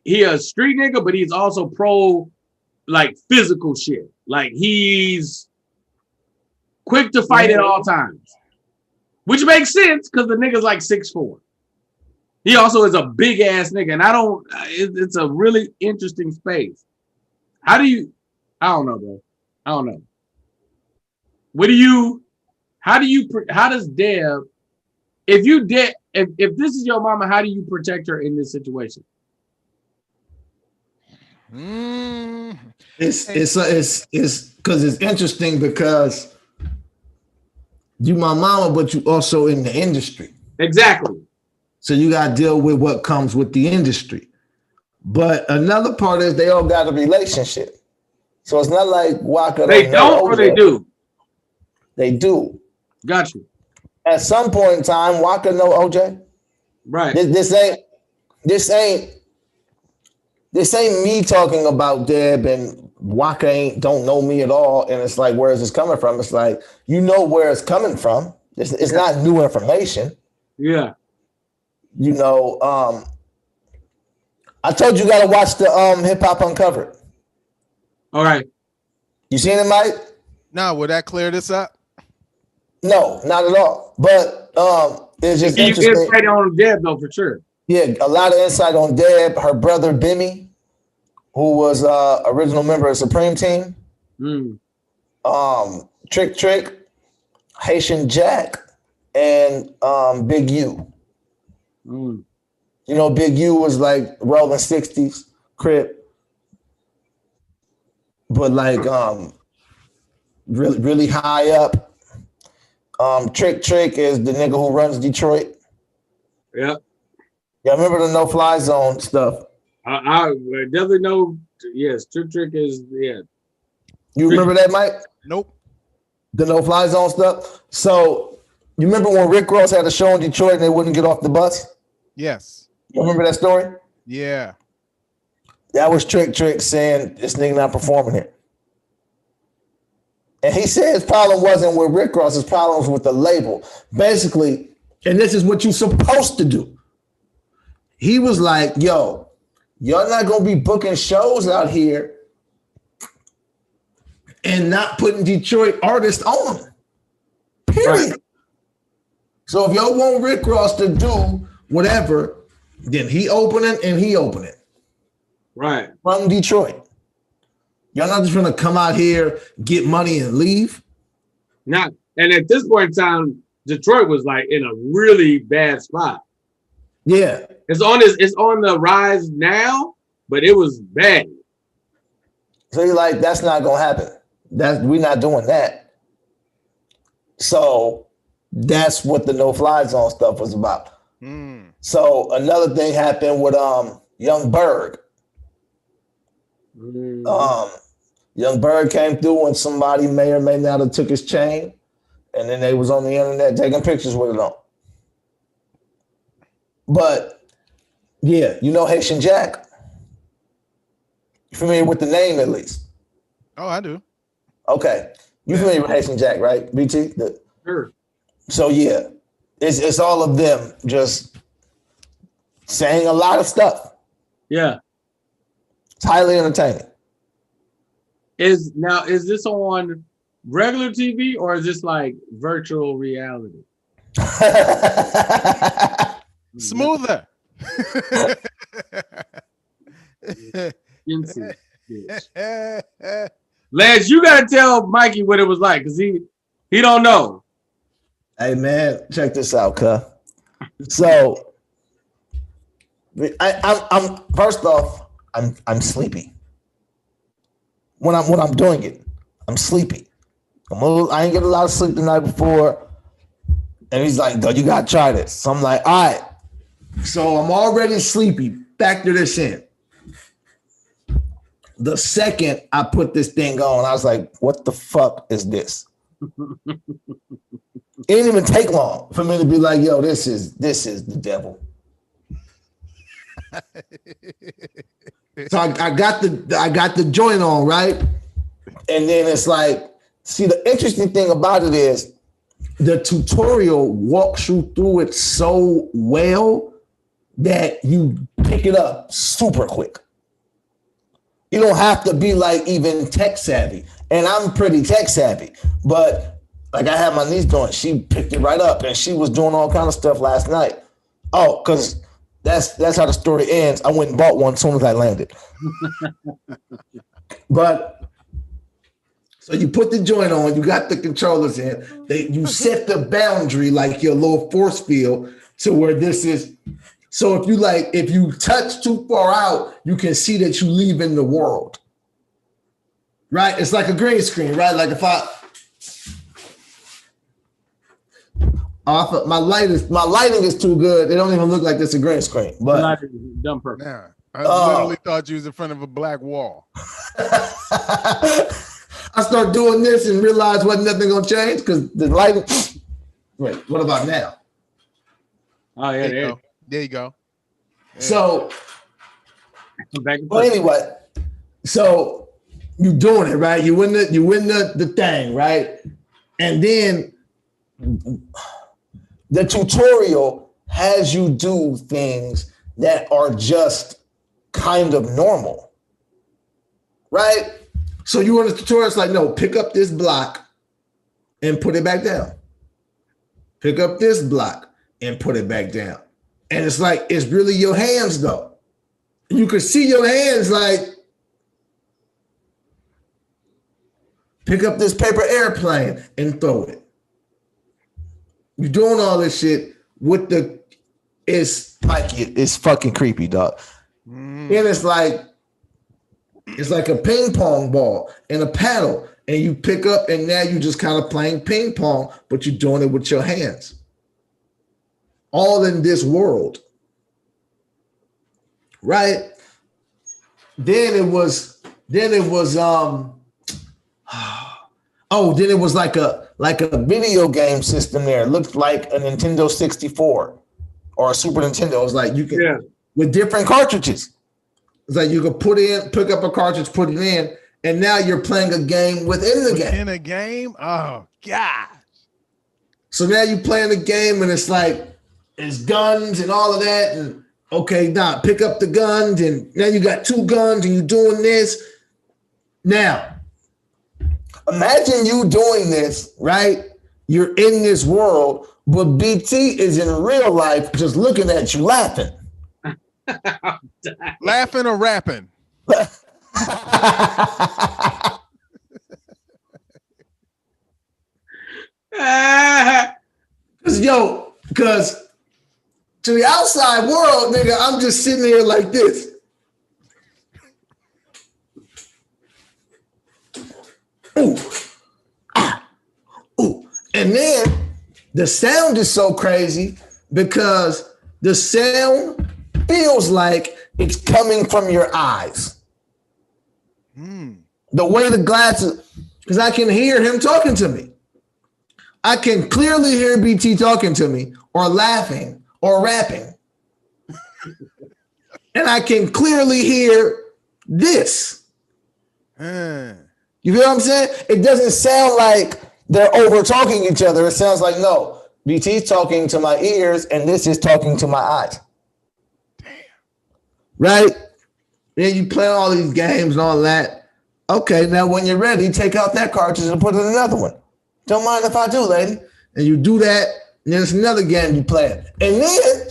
S3: a street nigga, but he's also pro like physical shit. Like he's quick to fight at all times, which makes sense because the nigga's like 6'4". He also is a big ass nigga, and it's a really interesting space. I don't know, bro. I don't know. How does Dev, if this is your mama, how do you protect her in this situation?
S2: It's because it's interesting because you my mama, but you also in the industry.
S3: Exactly.
S2: So you got to deal with what comes with the industry. But another part is they all got a relationship. So it's not like Waka.
S3: They don't or they do?
S2: They do.
S3: Got you.
S2: At some point in time, Waka know OJ.
S3: Right.
S2: This ain't me talking about Deb and Waka don't know me at all. And it's like, where is this coming from? It's like, you know where it's coming from. It's not new information.
S3: Yeah.
S2: You know, I told you gotta watch the Hip Hop Uncovered.
S3: All right.
S2: You seen it, Mike?
S1: Now, will that clear this up?
S2: No, not at all. But it's just interesting.
S3: You get on Deb though, for sure.
S2: Yeah, a lot of insight on Deb, her brother Bimmy, who was original member of Supreme Team. Trick, Haitian Jack, and Big U. You know, Big U was like rolling 60s, Crip. But like really high up. Trick is the nigga who runs Detroit.
S3: Yeah.
S2: Yeah, I remember the no fly zone stuff.
S3: I definitely know. Yes, Trick is, yeah.
S2: You remember that, Mike?
S1: Nope.
S2: The no fly zone stuff. So you remember when Rick Ross had a show in Detroit and they wouldn't get off the bus?
S1: Yes.
S2: You remember that story?
S1: Yeah.
S2: That was Trick saying this nigga not performing here. And he said his problem wasn't with Rick Ross, his problem was with the label. Basically, and this is what you're supposed to do. He was like, yo, y'all not gonna be booking shows out here and not putting Detroit artists on. Period. Right. So if y'all want Rick Ross to do whatever, then he opening.
S3: Right.
S2: From Detroit. Y'all not just gonna come out here, get money, and leave?
S3: Not. And at this point in time, Detroit was like in a really bad spot.
S2: Yeah.
S3: It's on the rise now, but it was bad.
S2: So you're like, that's not gonna happen. We're not doing that. So that's what the no fly zone stuff was about. So another thing happened with Young Berg. Young Berg came through and somebody may or may not have took his chain, and then they was on the internet taking pictures with it on. But yeah, you know Haitian Jack. You familiar with the name at least?
S1: Oh, I do.
S2: Okay, you familiar with Haitian Jack, right, BT?
S3: Sure.
S2: So yeah, it's all of them just saying a lot of stuff.
S3: Yeah.
S2: It's highly entertaining.
S3: Is this on regular TV or is this like virtual reality?
S1: Smoother.
S3: Lance, you gotta tell Mikey what it was like because he don't know.
S2: Hey man, check this out, cuz. So I'm first off, I'm sleepy. When I'm doing it, I'm sleepy. I ain't get a lot of sleep the night before. And he's like, "No, you gotta try this." So I'm like, "All right." So I'm already sleepy. Factor this in. The second I put this thing on, I was like, "What the fuck is this?" It didn't even take long for me to be like, "Yo, this is the devil." So I got the joint on, right? And then it's like, see, the interesting thing about it is the tutorial walks you through it so well that you pick it up super quick. You don't have to be like even tech savvy. And I'm pretty tech savvy, but like I had my niece doing, she picked it right up and she was doing all kind of stuff last night. Oh, because that's how the story ends. I went and bought one as soon as I landed. But so you put the joint on, you got the controllers in, you set the boundary like your little force field to where this is. So if you touch too far out, you can see that you leave in the world. Right? It's like a green screen, right? Like if my lighting is too good. It don't even look like this a green screen. But
S3: dumb perfect.
S1: Yeah, I literally thought you was in front of a black wall.
S2: I start doing this and realize wasn't nothing gonna change because the lighting. Wait, what about now?
S3: Oh yeah,
S1: there you go. Yeah.
S2: So, well, anyway, so you doing it right? You win the thing, right? And then the tutorial has you do things that are just kind of normal, right? So you on the tutorial, it's like, no, pick up this block and put it back down. Pick up this block and put it back down. And it's like, it's really your hands though. You can see your hands like, pick up this paper airplane and throw it. You're doing all this shit with it's fucking creepy, dog. And it's like a ping pong ball and a paddle, and you pick up, and now you just kind of playing ping pong, but you're doing it with your hands. All in this world, right? Then it was like a video game system there. It looked like a Nintendo 64 or a Super Nintendo. It was like you can with different cartridges. It's like you could pick up a cartridge, put it in, and now you're playing a game within the game.
S1: In a game? Oh, God.
S2: So now you're playing a game, and it's like, it's guns and all of that. And okay, now pick up the guns, and now you got 2 guns, and you're doing this. Now, imagine you doing this, right? You're in this world, but BT is in real life just looking at you laughing.
S1: Laughing or rapping?
S2: Because to the outside world, nigga, I'm just sitting here like this. Ooh. Ah. Ooh. And then the sound is so crazy because the sound feels like it's coming from your eyes. The way the glasses, because I can hear him talking to me. I can clearly hear BT talking to me or laughing or rapping. And I can clearly hear this. You feel what I'm saying? It doesn't sound like they're over talking each other. It sounds like, no, BT's talking to my ears and this is talking to my eyes. Damn. Right? Then you play all these games and all that. Okay, now when you're ready, take out that cartridge and put in another one. Don't mind if I do, lady. And you do that, and then it's another game you play. And then,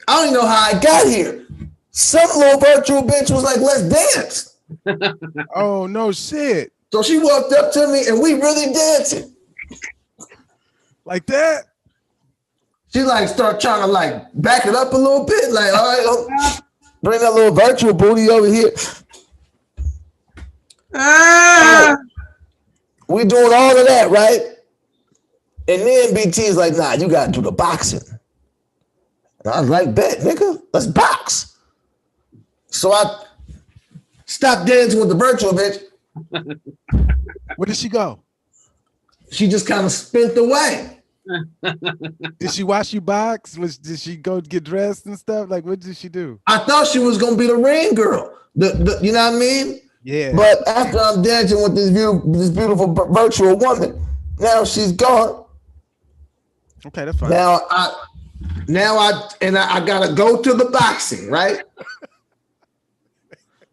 S2: I don't even know how I got here. Some little virtual bitch was like, let's dance.
S1: Oh, no shit.
S2: So she walked up to me, and we really dancing.
S1: Like that?
S2: She like start trying to like back it up a little bit. Like, all right, bring that little virtual booty over here. We doing all of that, right? And then BT is like, nah, you gotta do the boxing. And I was like, bet, nigga, let's box. So I stopped dancing with the virtual bitch.
S1: Where did she go?
S2: She just kind of spent away.
S1: Did she watch you box? Did she go get dressed and stuff? Like, what did she do?
S2: I thought she was gonna be the ring girl. You know what I mean?
S1: Yeah.
S2: But after I'm dancing with this beautiful virtual woman, now she's gone.
S1: Okay, that's fine.
S2: Now I gotta go to the boxing, right?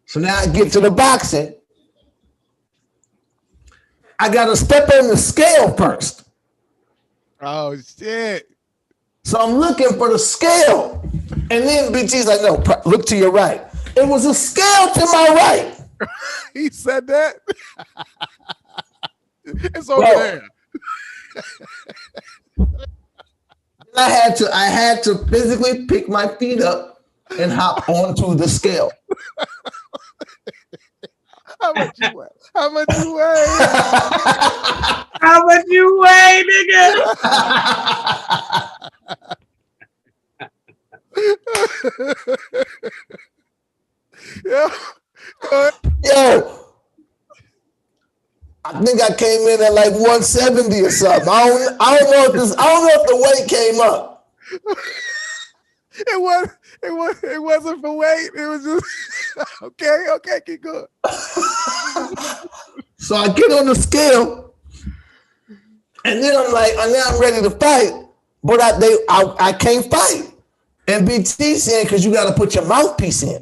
S2: So now I get to the boxing. I gotta step on the scale first.
S1: Oh shit.
S2: So I'm looking for the scale. And then BT's like, no, look to your right. It was a scale to my right.
S1: He said that. It's over there.
S2: I had to physically pick my feet up and hop onto the scale.
S1: How much you weigh? How much you weigh?
S3: How much you weigh, nigga?
S2: Yo, I think I came in at like 170 or something. I don't know if the weight came up.
S1: It wasn't for weight. It was just okay, keep going.
S2: So I get on the scale, and then I'm like, now I'm ready to fight, but I can't fight. And BT saying, because you got to put your mouthpiece in.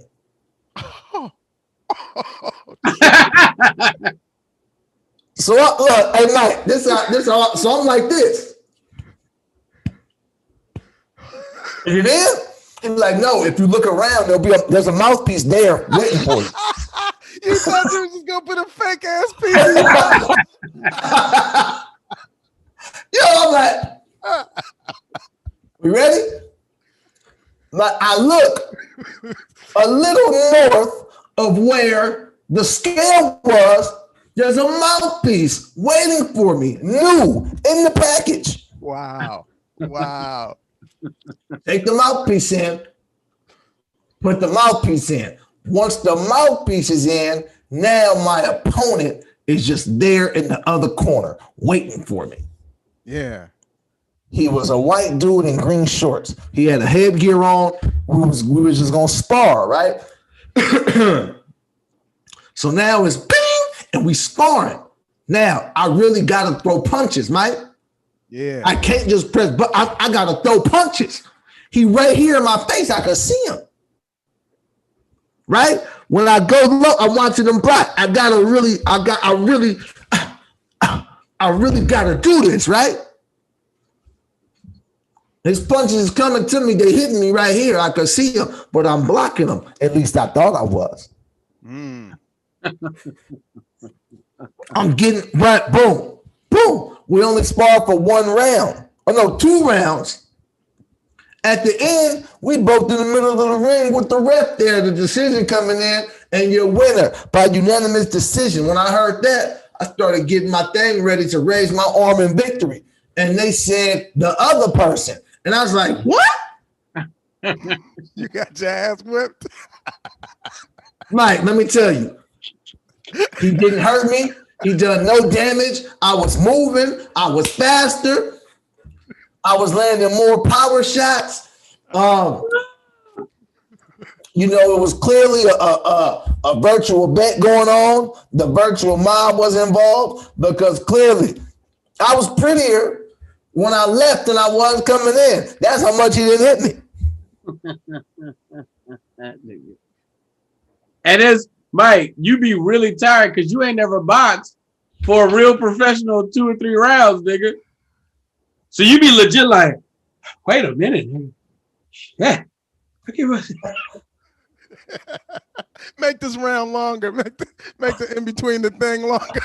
S2: So look, hey Mike, so I'm like this. Is it in? He's like, no, if you look around, there's a mouthpiece there waiting for you.
S1: You thought you was just gonna put a fake ass piece in your mouth.
S2: Yo, I'm like, we ready? Like, I look a little north of where the scale was. There's a mouthpiece waiting for me, new in the package.
S1: Wow.
S2: Take the mouthpiece in, put the mouthpiece in. Once the mouthpiece is in, now my opponent is just there in the other corner waiting for me.
S1: Yeah.
S2: He was a white dude in green shorts. He had a headgear on. We was just gonna spar, right? So now it's bing, and we sparring. Now I really gotta throw punches, Mike.
S1: Yeah.
S2: I can't just press, but I gotta throw punches. He right here in my face, I can see him. Right? When I go look, I'm watching him block. I really gotta do this, right? His punches is coming to me, they hitting me right here. I could see him, but I'm blocking them. At least I thought I was. I'm getting right, boom. We only spar for 1 round. Oh no, 2 rounds. At the end, we both in the middle of the ring with the ref there, the decision coming in, and your winner by unanimous decision. When I heard that, I started getting my thing ready to raise my arm in victory. And they said the other person. And I was like, what?
S1: You got your ass whipped?
S2: Mike, let me tell you. He didn't hurt me. He done no damage. I was moving. I was faster. I was landing more power shots. It was clearly a virtual bet going on. The virtual mob was involved because clearly I was prettier when I left than I was coming in. That's how much he didn't hit
S3: me. And it's Mike, you be really tired because you ain't never boxed for a real professional 2 or 3 rounds, nigga. So you be legit like, wait a minute. Yeah.
S1: Make this round longer. Make the in between the thing longer.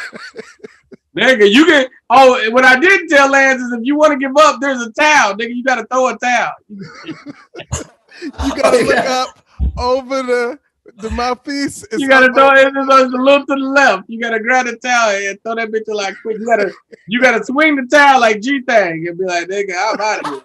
S3: Nigga, you can. Oh, what I didn't tell Lance is if you want to give up, there's a towel. Nigga, you got to throw a towel.
S1: You got to look up over The mouthpiece is
S3: You gotta throw it a little to the left. You gotta grab the towel and throw that bitch like quick. You gotta swing the towel like G-Thang and be like, nigga, I'm out of here.